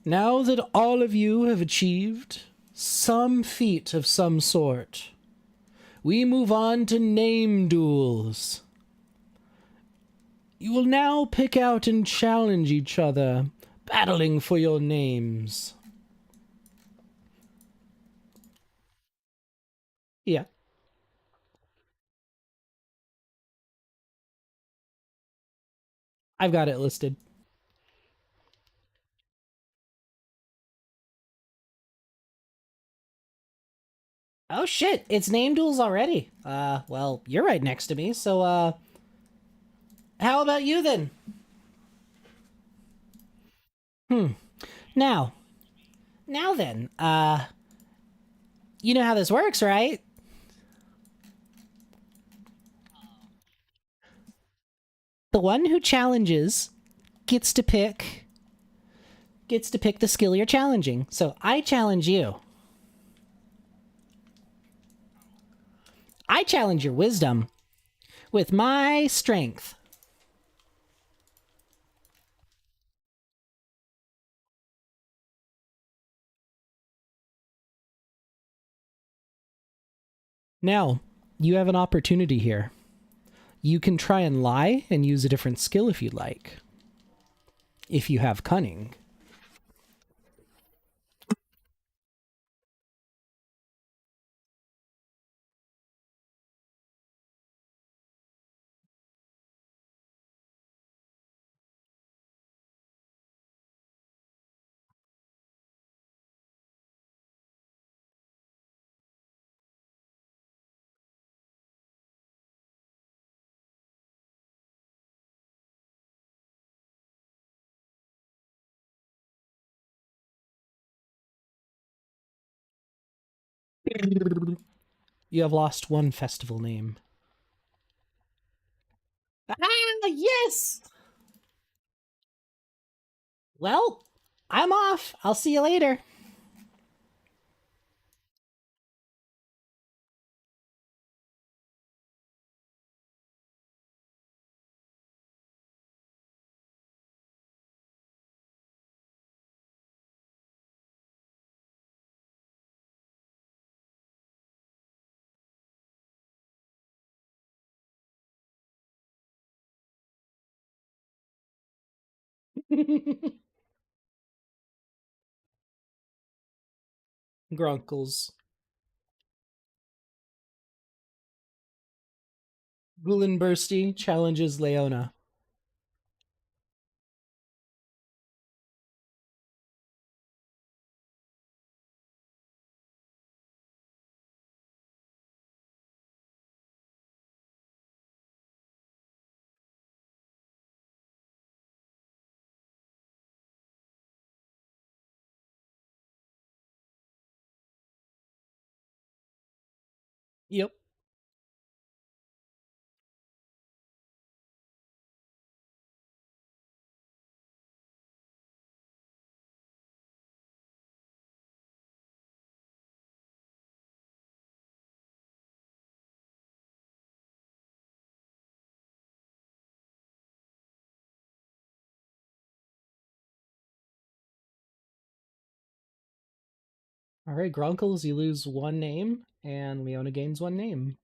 Speaker 1: Now that all of you have achieved some feat of some sort, we move on to name duels. You will now pick out and challenge each other, battling for your names. Yeah, I've got it listed. Oh shit, it's name duels already. Well, you're right next to me, so how about you then? Now, now then, you know how this works, right? The one who challenges gets to pick the skill you're challenging. So I challenge you. I challenge your wisdom with my strength. Now, you have an opportunity here. You can try and lie and use a different skill if you'd like. if you have cunning. You have lost one festival name. Ah, yes! Well, I'm off. I'll see you later. Grunkles. Gullenbursty challenges Leona. Yep. All right, Grunkles, you lose one name, and Leona gains one name.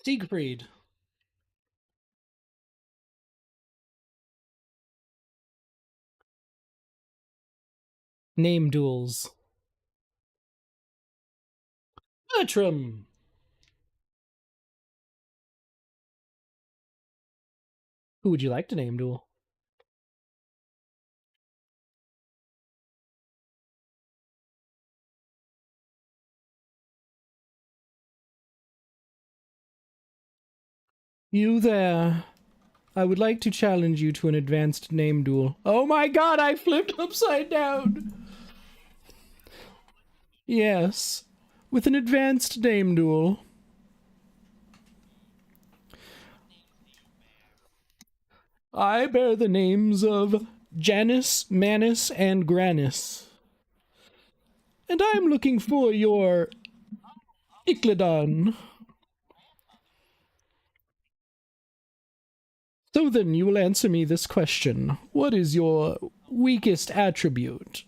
Speaker 1: Siegfried. Name duels. Bertram. Who would you like to name duel? You there. I would like to challenge you to an advanced name duel. Oh my god, I flipped upside down! Yes, with an advanced name duel. I bear the names of Janus, Manus, and Granus. And I'm looking for your Ichlodon. So then you will answer me this question. What is your weakest attribute?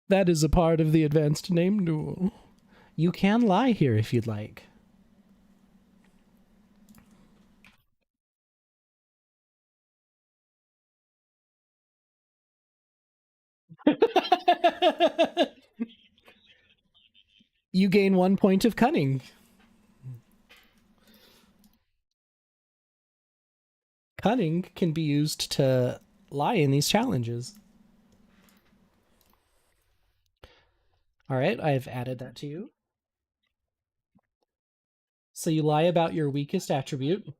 Speaker 1: That is a part of the advanced name duel. You can lie here if you'd like. You gain 1 point of cunning. Cunning can be used to lie in these challenges. All right, I've added that to you. So you lie about your weakest attribute.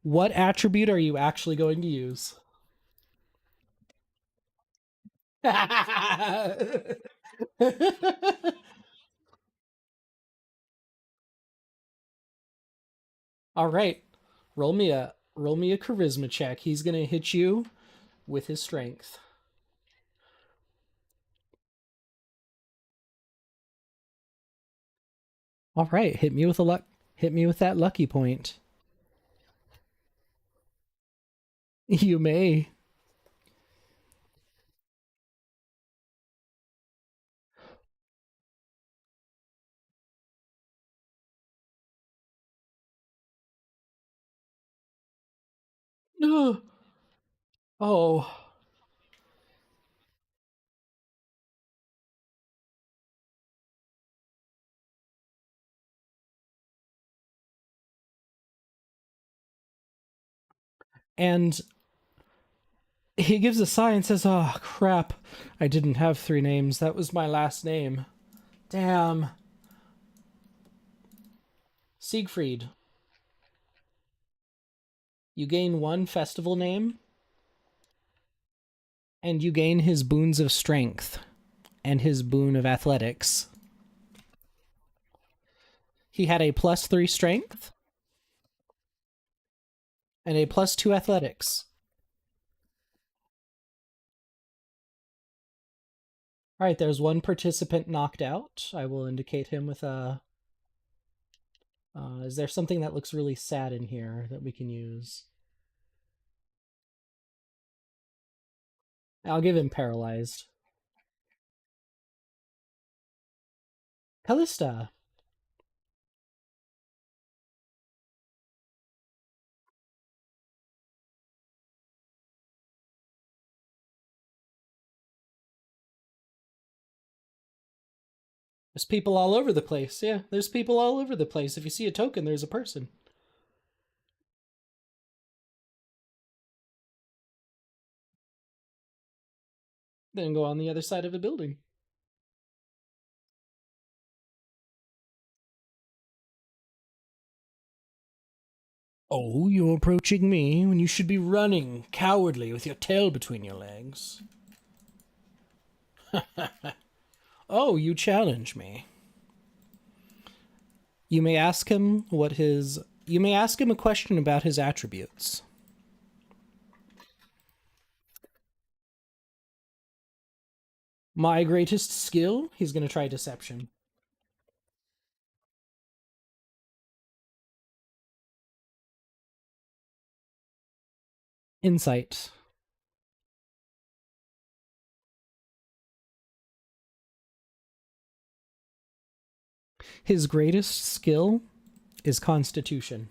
Speaker 1: What attribute are you actually going to use? All right. Roll me a charisma check. He's going to hit you with his strength. All right, hit me with that lucky point. You may. No. Oh. And he gives a sigh and says, "Oh, crap. I didn't have three names. That was my last name. Damn." Siegfried, you gain one festival name, and you gain his boons of strength and his boon of athletics. He had a +3 strength and a +2 athletics. All right, there's one participant knocked out. I will indicate him with a. Is there something that looks really sad in here that we can use? I'll give him paralyzed. Callista. There's people all over the place. Yeah, there's people all over the place. If you see a token, there's a person. Then go on the other side of a building. Oh, you're approaching me when you should be running, cowardly, with your tail between your legs. Oh, you challenge me. You may ask him what his. You may ask him a question about his attributes. My greatest skill? He's going to try deception. Insight. His greatest skill is Constitution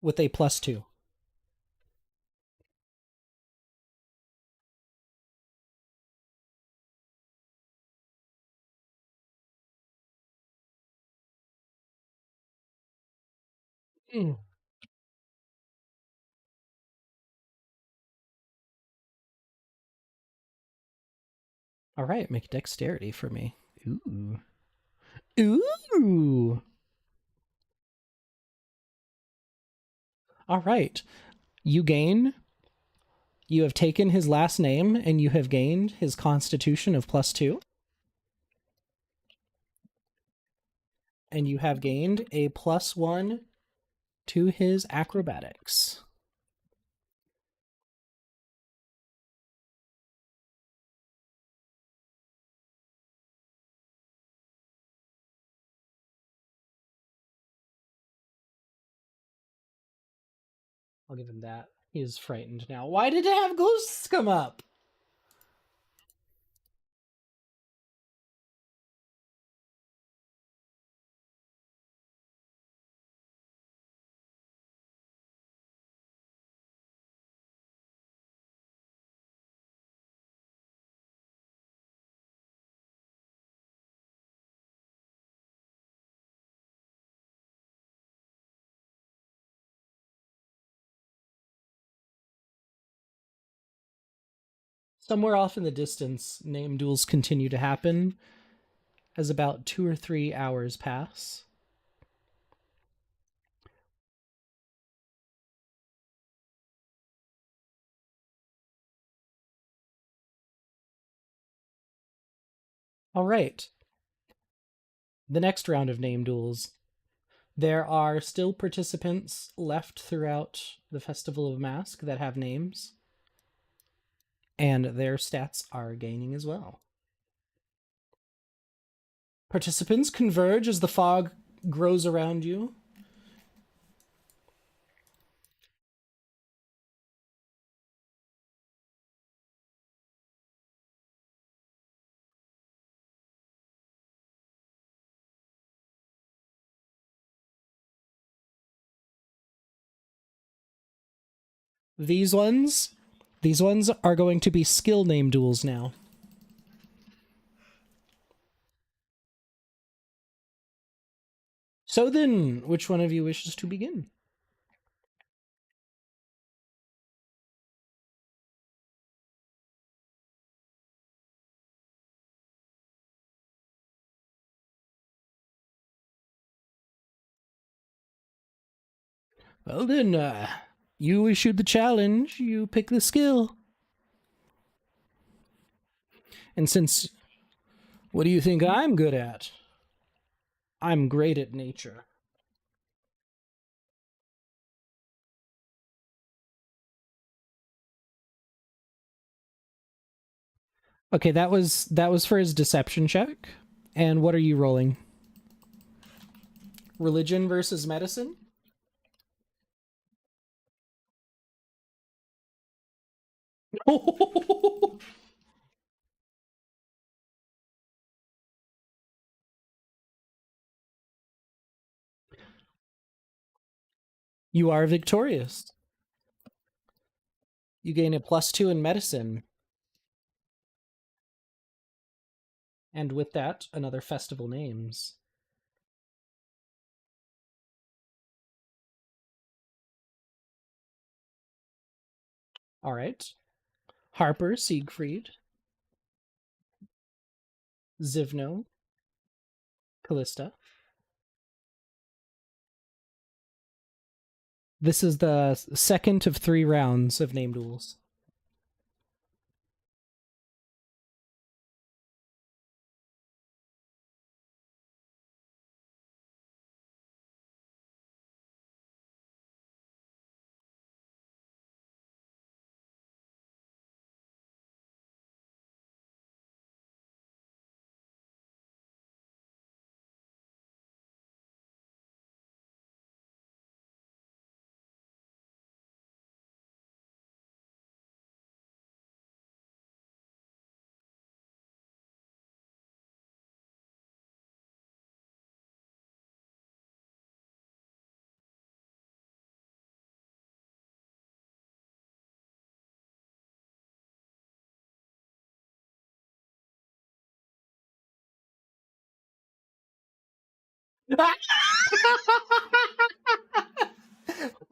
Speaker 1: with a +2. Mm. All right, make dexterity for me. Ooh. Ooh. All right. You gain. You have taken his last name and you have gained his Constitution of +2. And you have gained a +1 to his acrobatics. I'll give him that. He is frightened now. Why did it have ghosts come up? Somewhere off in the distance, name duels continue to happen as about 2 or 3 hours pass. All right. The next round of name duels. There are still participants left throughout the Festival of Mask that have names, and their stats are gaining as well. Participants converge as the fog grows around you. These ones are going to be skill name duels now. So then, which one of you wishes to begin? Well then, you issued the challenge, you pick the skill. And since, what do you think I'm good at? I'm great at nature. Okay, that was for his deception check. And what are you rolling? Religion versus medicine? You are victorious. You gain a +2 in medicine. And with that, another festival names. All right. Harper, Siegfried, Zivno, Callista. This is the second of 3 rounds of name duels.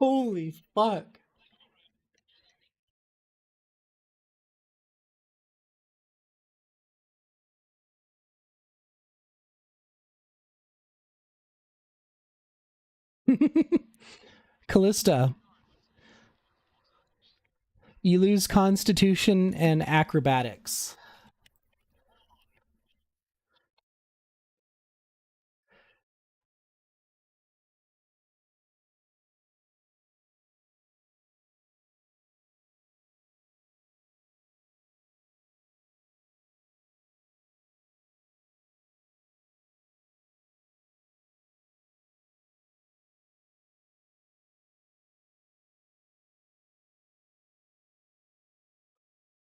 Speaker 1: Holy fuck. Callista, you lose Constitution and Acrobatics.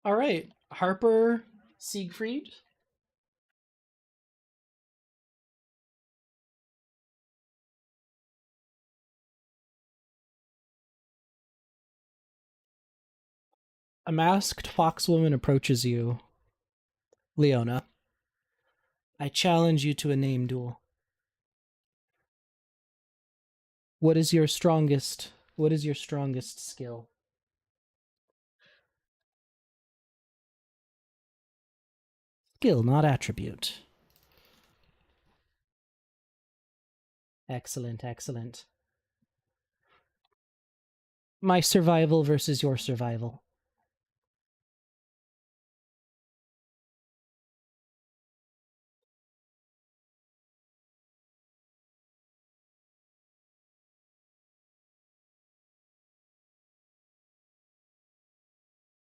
Speaker 1: All right. Harper, Siegfried. A masked foxwoman approaches you. Leona, I challenge you to a name duel. What is your strongest skill? Skill, not attribute. Excellent, excellent. My survival versus your survival.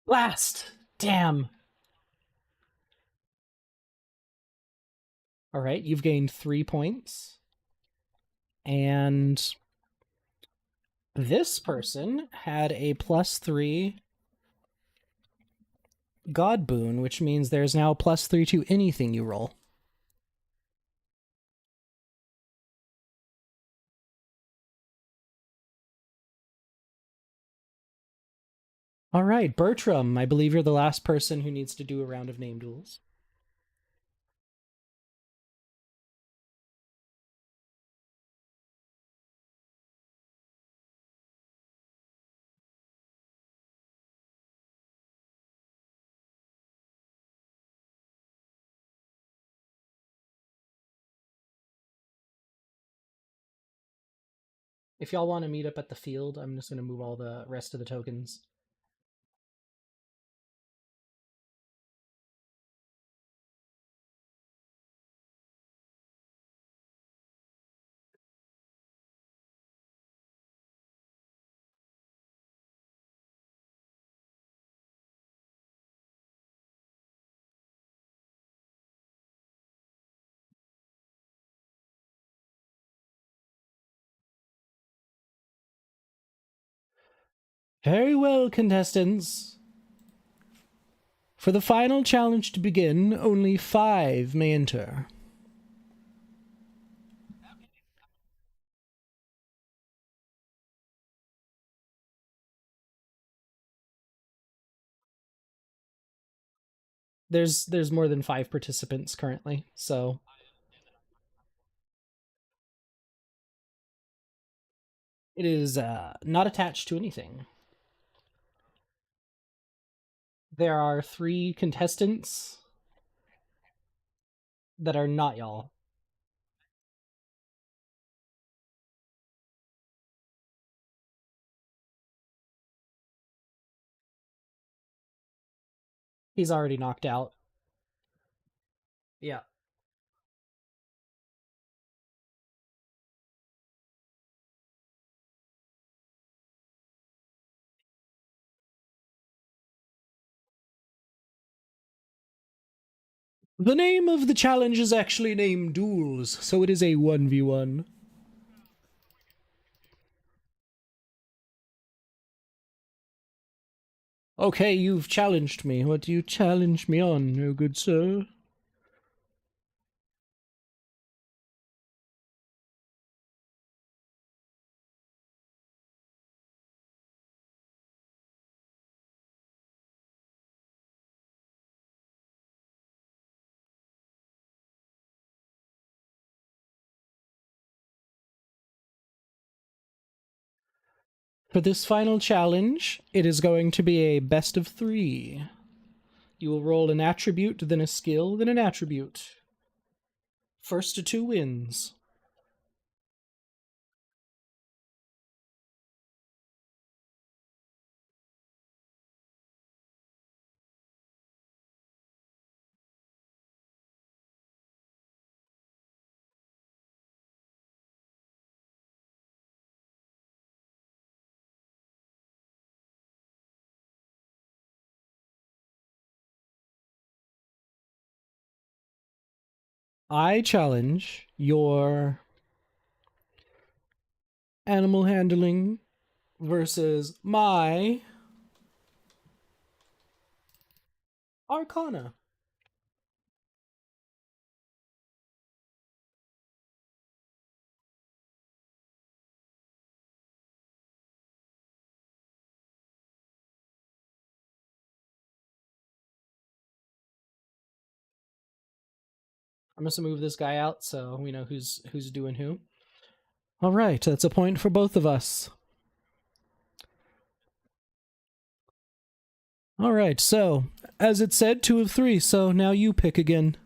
Speaker 1: Last! Damn. All right, you've gained 3 points. And this person had a +3 God boon, which means there's now +3 to anything you roll. All right, Bertram, I believe you're the last person who needs to do a round of name duels. If y'all want to meet up at the field, I'm just going to move all the rest of the tokens. Very well, contestants. For the final challenge to begin, only 5 may enter. There's more than 5 participants currently, so it is not attached to anything. There are 3 contestants that are not y'all. He's already knocked out. Yeah. The name of the challenge is actually named Duels, so it is a 1v1. Okay, you've challenged me. What do you challenge me on, oh good sir? For this final challenge, it is going to be a best of 3. You will roll an attribute, then a skill, then an attribute. First to 2 wins. I challenge your animal handling versus my arcana. I'm just gonna move this guy out so we know who's doing who. All right, that's a point for both of us. All right, so as it said, 2 of 3. So now you pick again.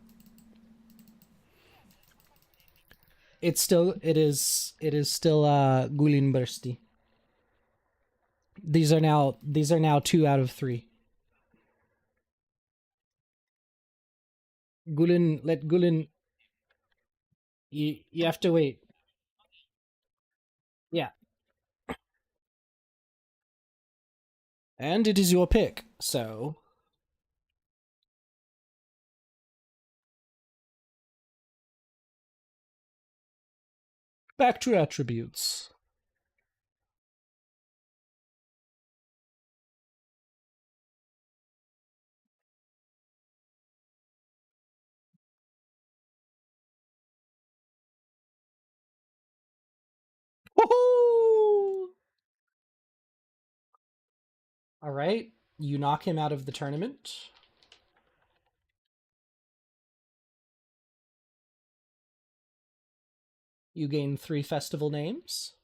Speaker 1: It is still Gulin Bursti. These are now 2 out of 3. Gulin. You have to wait. Yeah, and it is your pick. So back to attributes. Woohoo! All right. You knock him out of the tournament. You gain 3 festival names.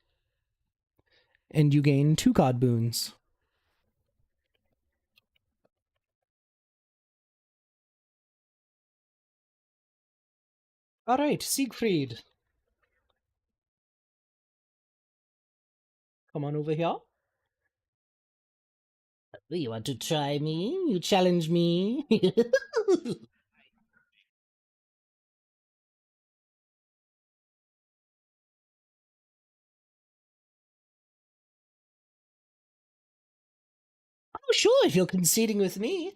Speaker 1: And you gain 2 god boons. Alright, Siegfried. Come on over here. You want to try me? You challenge me? Oh, sure, if you're conceding with me.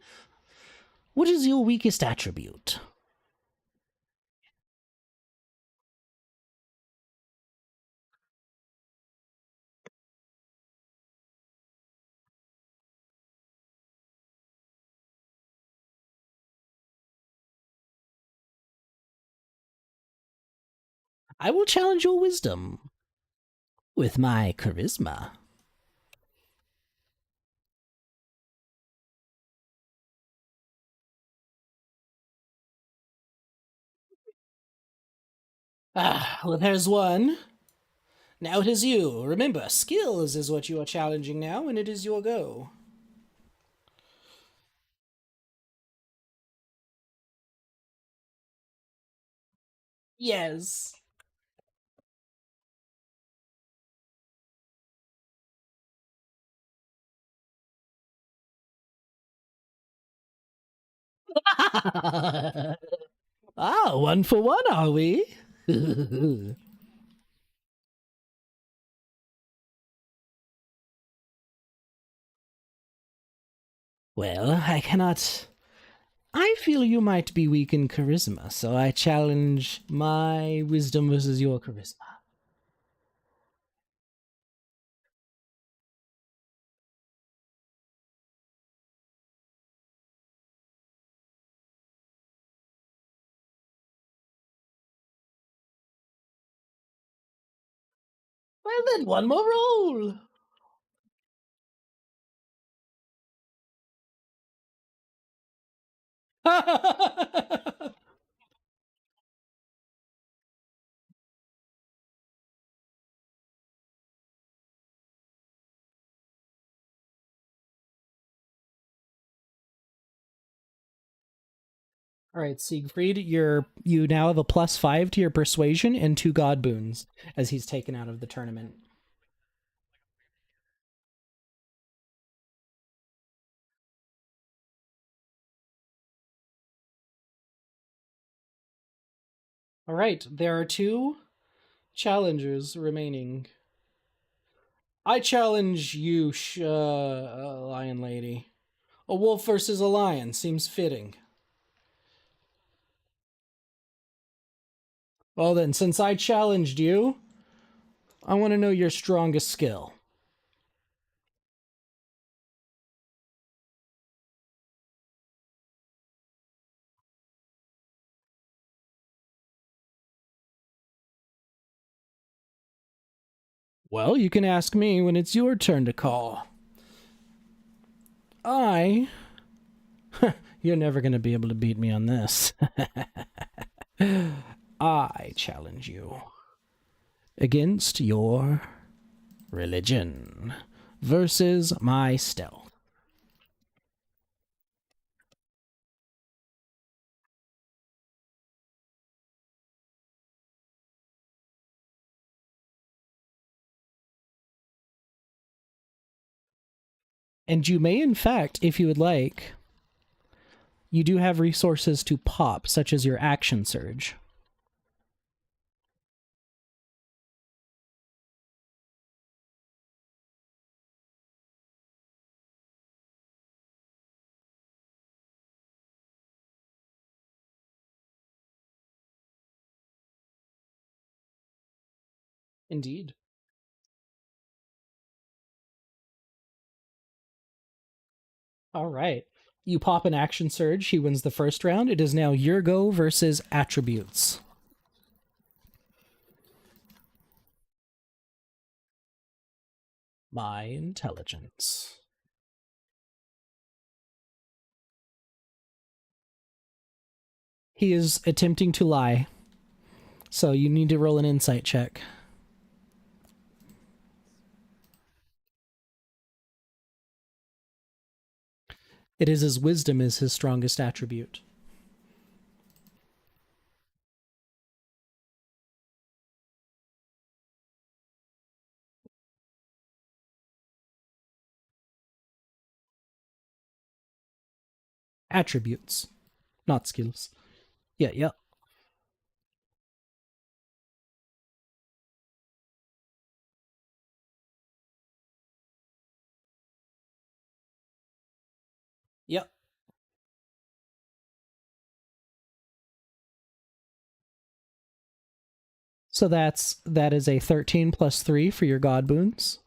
Speaker 1: What is your weakest attribute? I will challenge your wisdom with my charisma. Ah, well, there's one. Now it is you. Remember, skills is what you are challenging now, and it is your go. Yes. Ah, 1 for 1, are we? Well, I cannot. I feel you might be weak in charisma, so I challenge my wisdom versus your charisma. Well, then, one more roll. All right, Siegfried, you now have a +5 to your persuasion and 2 god boons as he's taken out of the tournament. All right, there are 2 challengers remaining. I challenge you, lion lady. A wolf versus a lion seems fitting. Well then, since I challenged you, I want to know your strongest skill. Well, you can ask me when it's your turn to call. I. You're never going to be able to beat me on this. I challenge you against your religion versus my stealth. And you may, in fact, if you would like, you do have resources to pop, such as your action surge. Indeed. All right. You pop an action surge. He wins the first round. It is now your go versus attributes. My intelligence. He is attempting to lie. So you need to roll an insight check. It is his wisdom is his strongest attribute. Attributes, not skills. Yeah, yeah. Yep. So that is a 13 plus 3 for your god boons.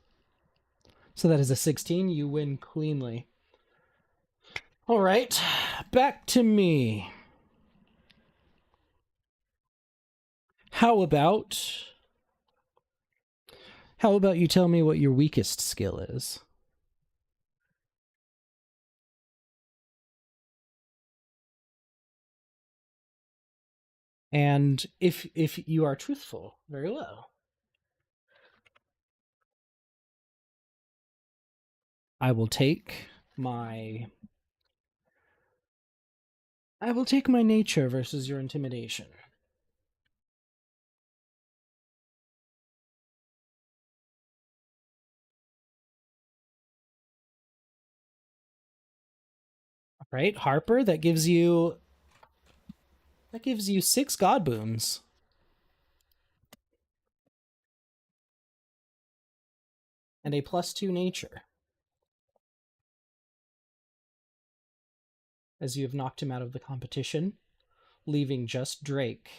Speaker 1: So that is a 16. You win cleanly. All right. Back to me. How about you tell me what your weakest skill is? And if you are truthful, very well. I will take my nature versus your intimidation. All right, Harper, that gives you 6 god boons. And a +2 nature. As you have knocked him out of the competition, leaving just Drake.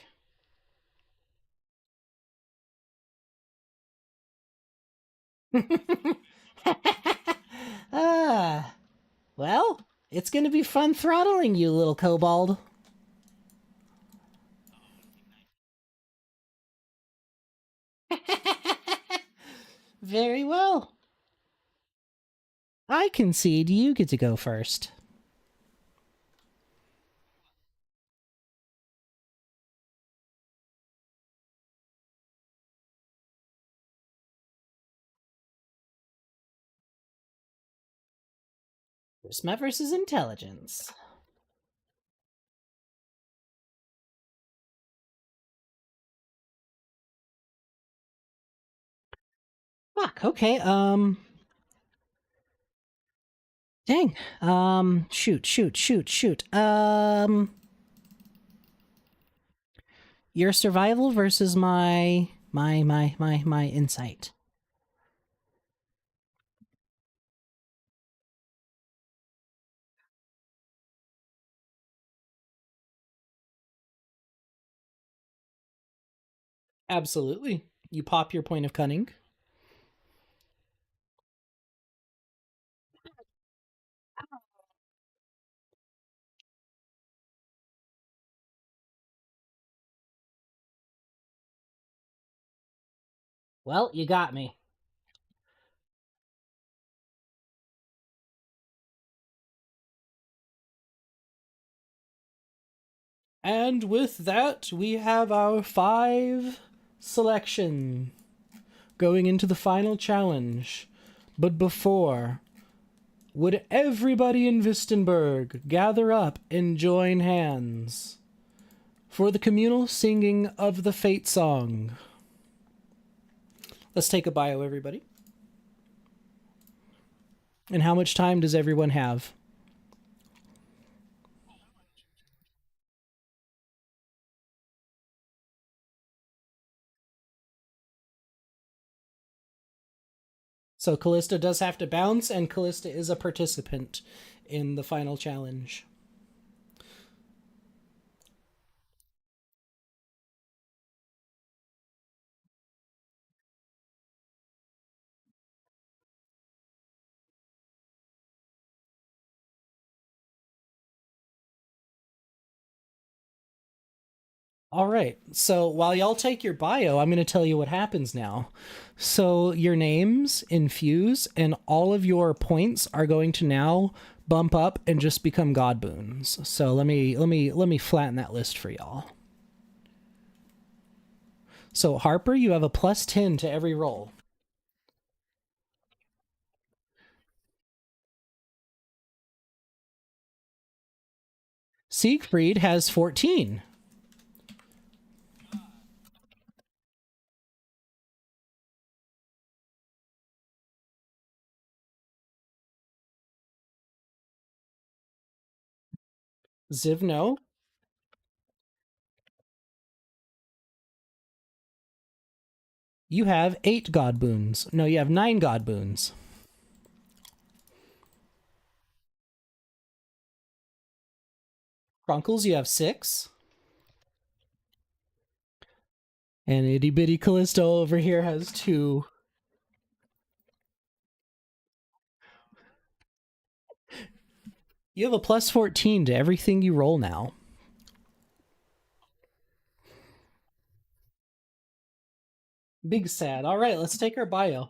Speaker 1: Ah, well, it's going to be fun throttling you, little kobold. Very well. I concede you get to go first. Charisma versus intelligence. Fuck, okay, dang. Shoot. Your survival versus my insight. Absolutely. You pop your point of cunning. Well, you got me. And with that, we have our 5 selection going into the final challenge. But before, would everybody in Vistenberg gather up and join hands for the communal singing of the Fate Song? Let's take a bio, everybody. And how much time does everyone have? So Callista does have to bounce, and Callista is a participant in the final challenge. All right. So while y'all take your bio, I'm going to tell you what happens now. So your names infuse, and all of your points are going to now bump up and just become god boons. So let me flatten that list for y'all. So Harper, you have a +10 to every roll. Siegfried has 14. Zivno, you have 8 god boons. No, you have 9 god boons. Crunkles, you have 6. And Itty Bitty Callisto over here has 2. You have a +14 to everything you roll now. Big sad. All right, let's take our bio.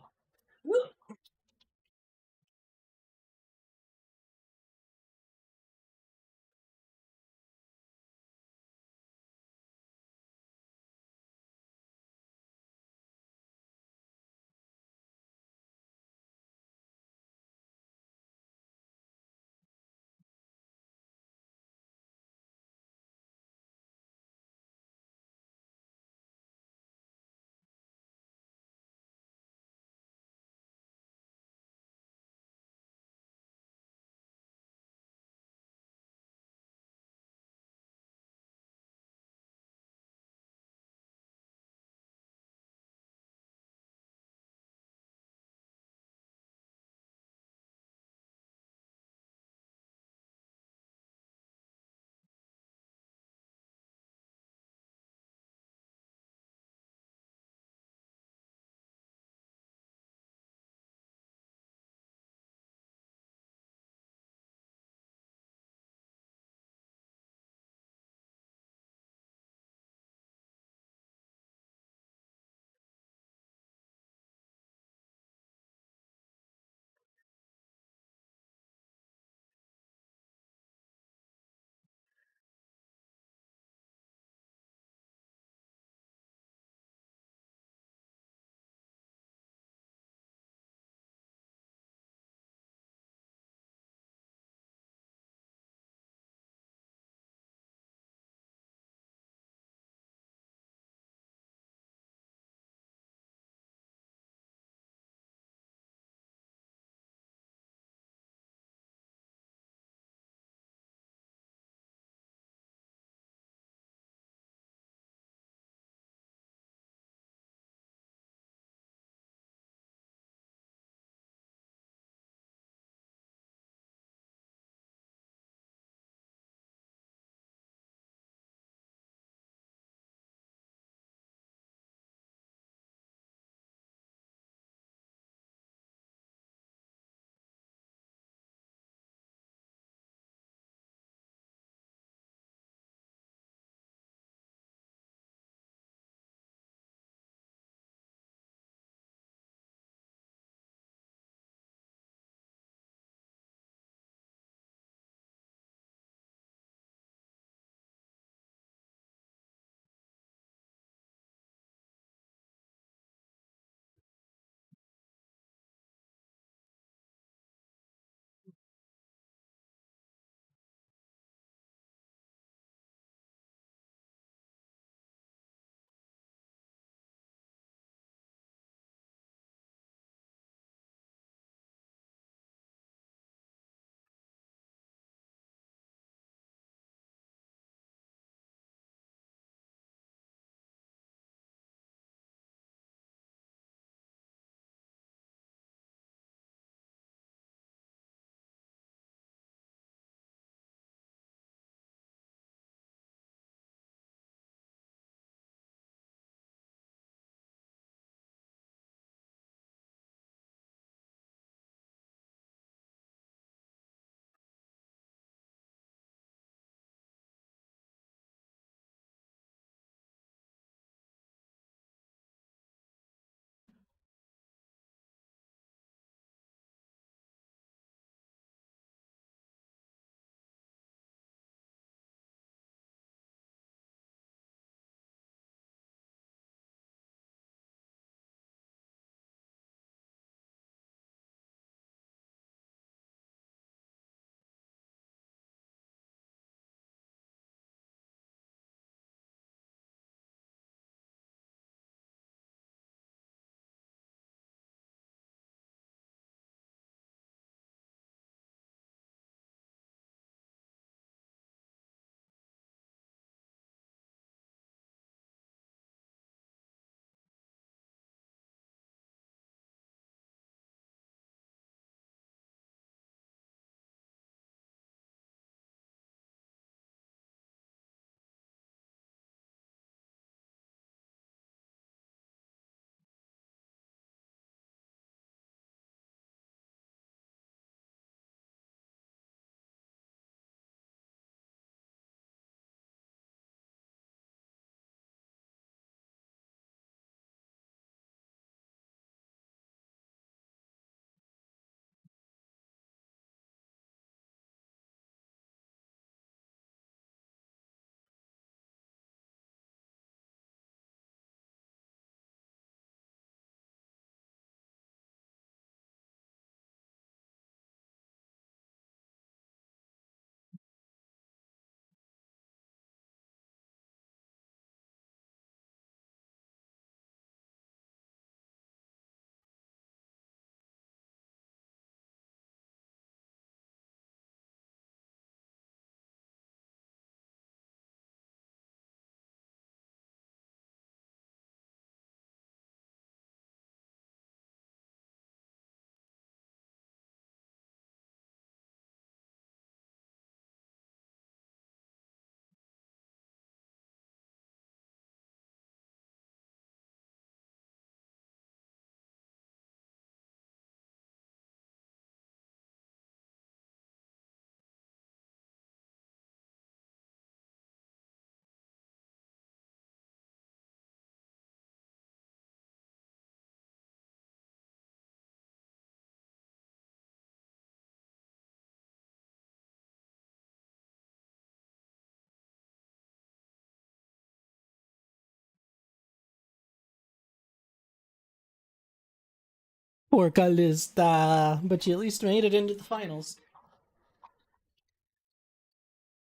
Speaker 1: Poor Calista. But you at least made it into the finals.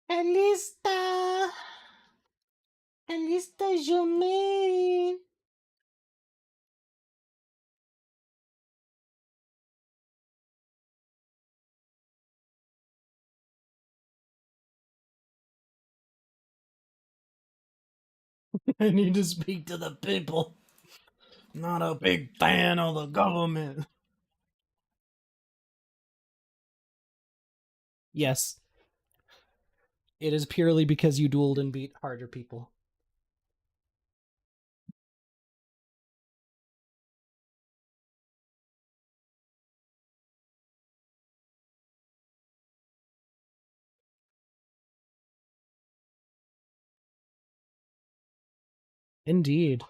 Speaker 1: Calista! Calista Jomain! I need to speak to the people. Not a big fan of the government. Yes, it is purely because you dueled and beat harder people. Indeed.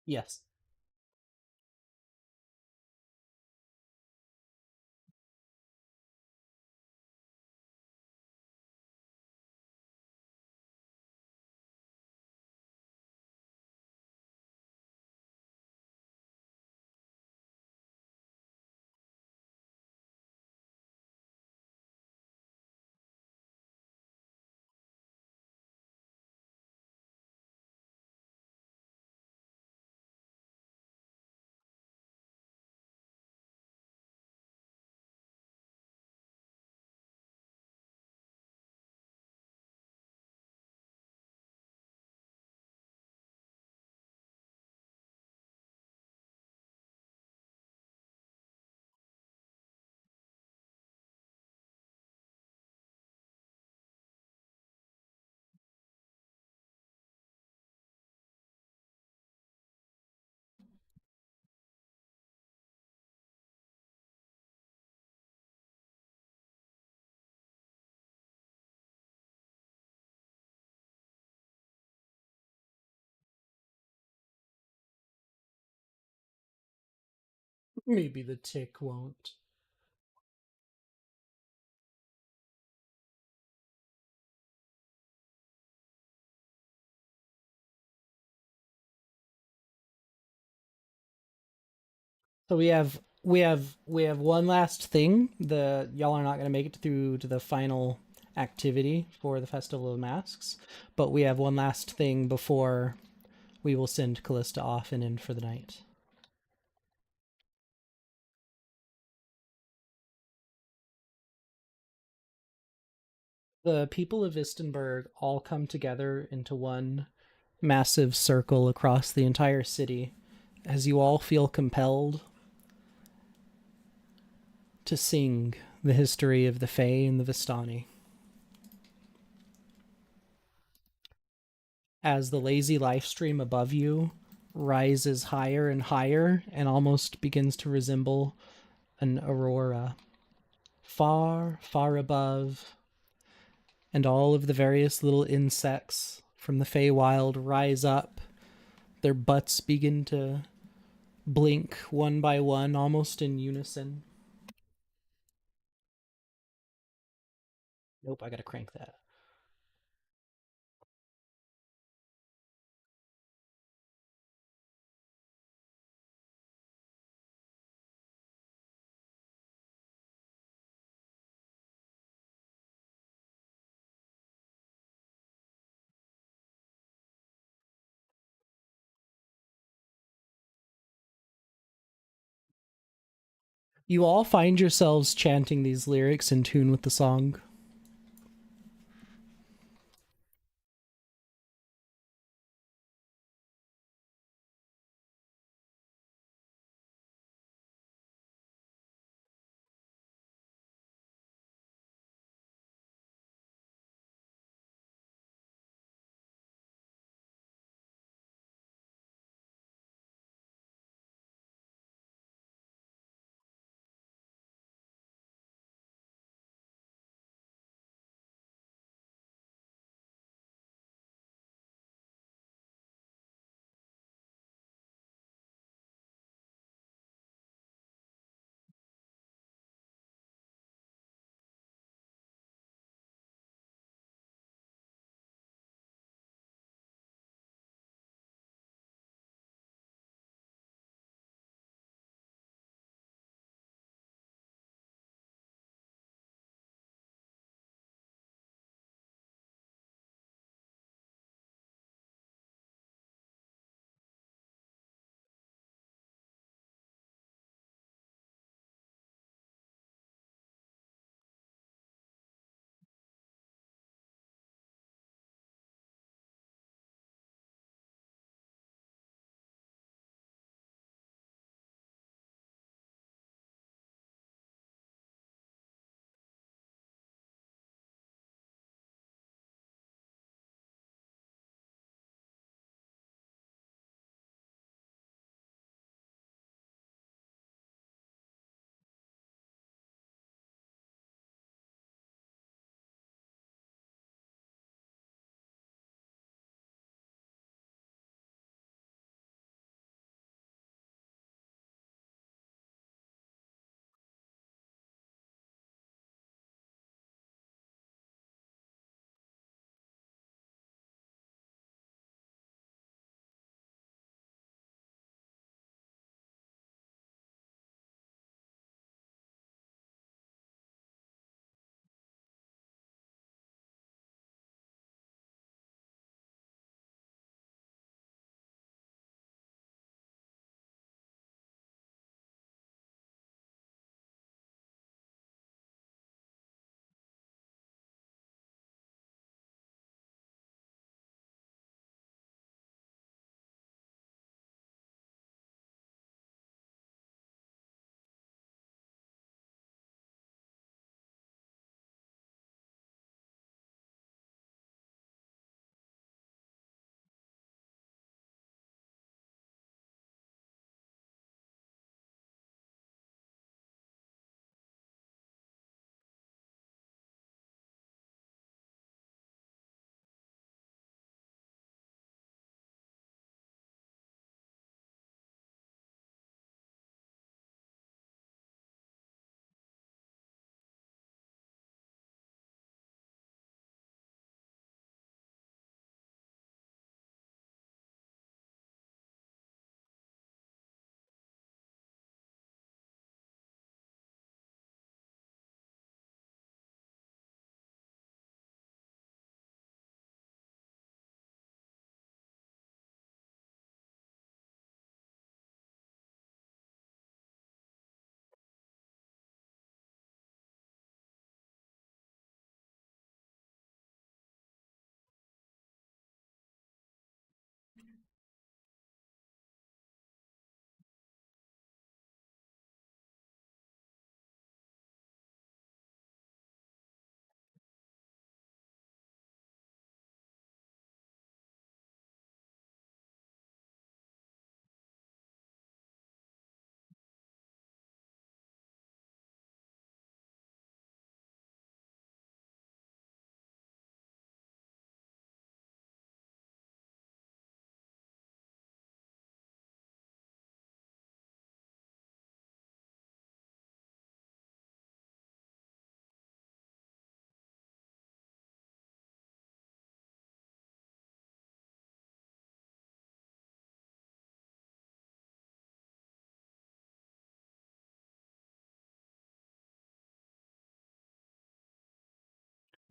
Speaker 1: Yes. Maybe the tick won't. So we have one last thing. The y'all are not going to make it through to the final activity for the Festival of Masks, but we have one last thing before we will send Callista off and in for the night. The people of Istenburg all come together into one massive circle across the entire city as you all feel compelled to sing the history of the Fae and the Vistani. As the lazy life stream above you rises higher and higher and almost begins to resemble an aurora, far, far above, and all of the various little insects from the Feywild rise up. Their butts begin to blink one by one, almost in unison. Nope, I gotta crank that. You all find yourselves chanting these lyrics in tune with the song.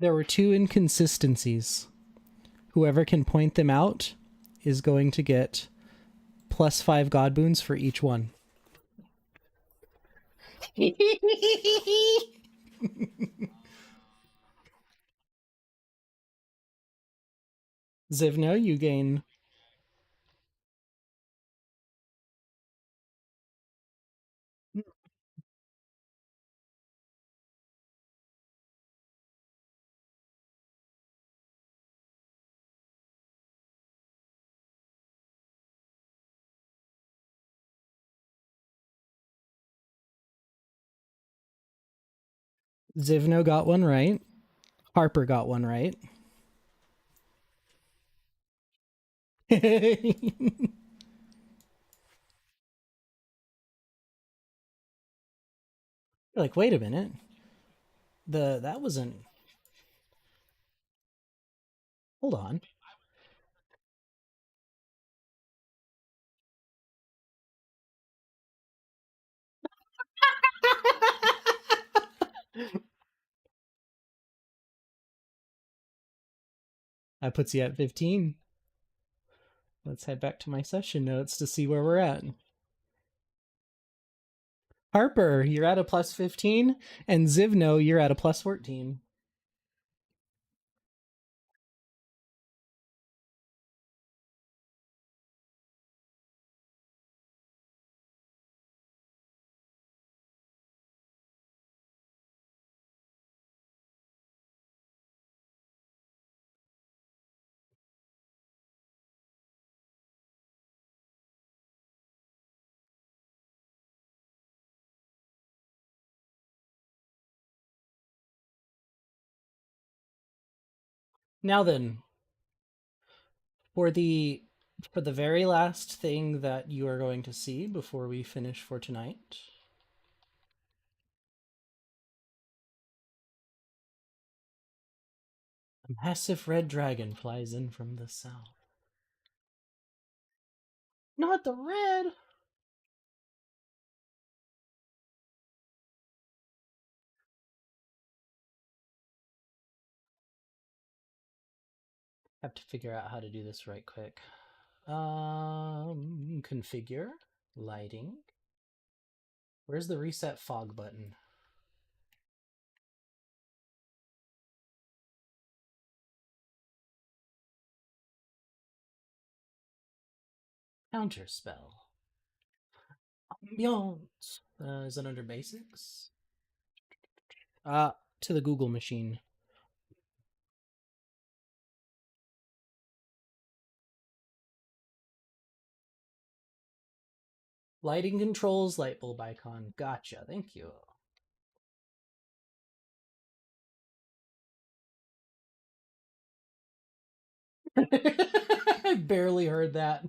Speaker 1: There were two inconsistencies. Whoever can point them out is going to get +5 god boons for each one. Zivno, you gain. Zivno got one right. Harper got one right. Like, wait a minute. That wasn't. Hold on. That puts you at 15. Let's head back to my session notes to see where we're at. Harper, you're at a +15, and Zivno, you're at a +14. Now then, for the for the very last thing that you are going to see before we finish for tonight, a massive red dragon flies in from the south. Not the red. Have to figure out how to do this right quick. Configure lighting. Where's the reset fog button? Counter spell. Ambiance. Is it under basics? To the Google machine. Lighting controls, light bulb icon. Gotcha. Thank you. I barely heard that.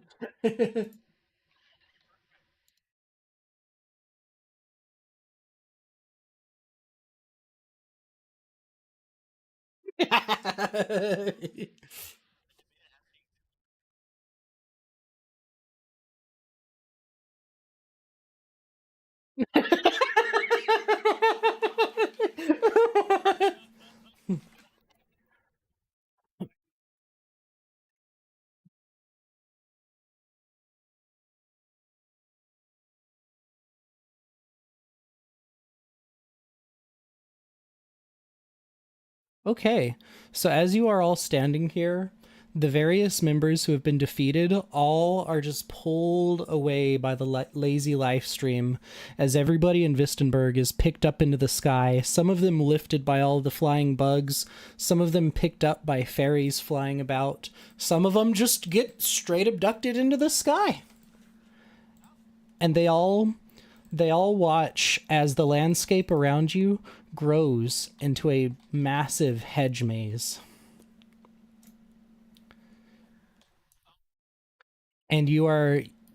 Speaker 1: Okay, so as you are all standing here, the various members who have been defeated all are just pulled away by the lazy life stream as everybody in Vistenberg is picked up into the sky, some of them lifted by all the flying bugs, some of them picked up by fairies flying about, some of them just get straight abducted into the sky. And they all watch as the landscape around you grows into a massive hedge maze. And you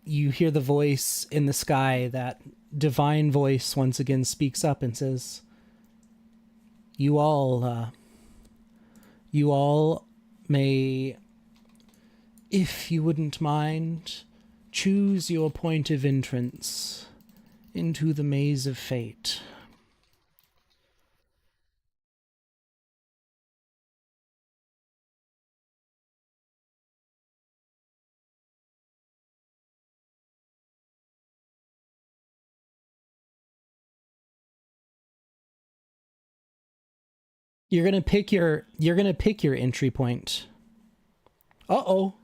Speaker 1: hear the voice in the sky, that divine voice once again speaks up and says, you all may, if you wouldn't mind, choose your point of entrance into the maze of fate. You're gonna pick your entry point. Uh-oh.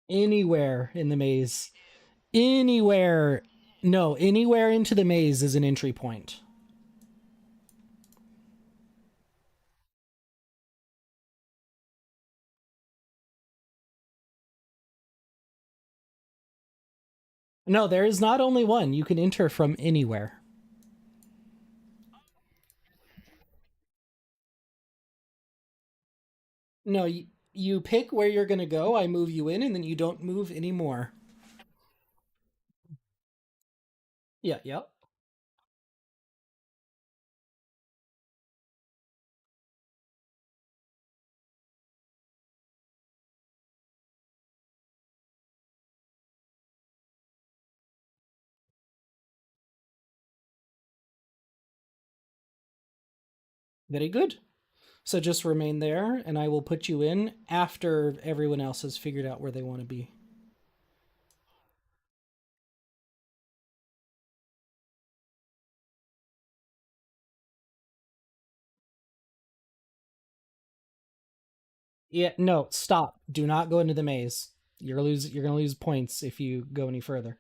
Speaker 1: Anywhere in the maze. Anywhere. No, anywhere into the maze is an entry point. No, there is not only one. You can enter from anywhere. No, you pick where you're going to go. I move you in, and then you don't move anymore. Yeah, yeah. Very good. So just remain there, and I will put you in after everyone else has figured out where they want to be. Yeah, no, stop. Do not go into the maze. You're gonna lose points if you go any further.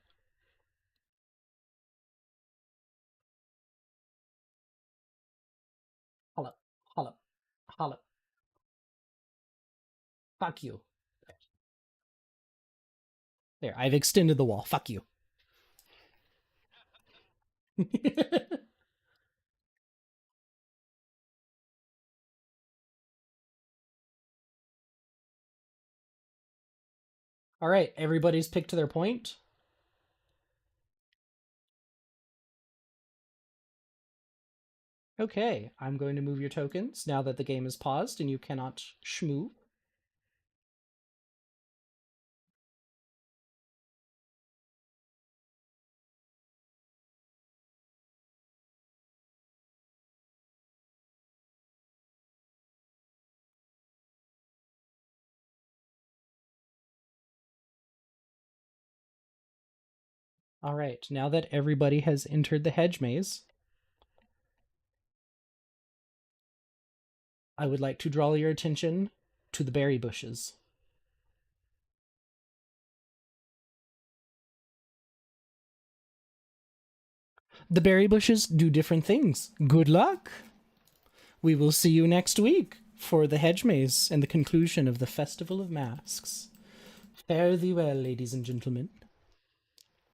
Speaker 1: Holla, holla, holla. Fuck you. There, I've extended the wall. Fuck you. All right, everybody's picked their point. Okay, I'm going to move your tokens now that the game is paused and you cannot schmoo. All right, now that everybody has entered the hedge maze, I would like to draw your attention to the berry bushes. The berry bushes do different things. Good luck! We will see you next week for the hedge maze and the conclusion of the Festival of Masks. Fare thee well, ladies and gentlemen.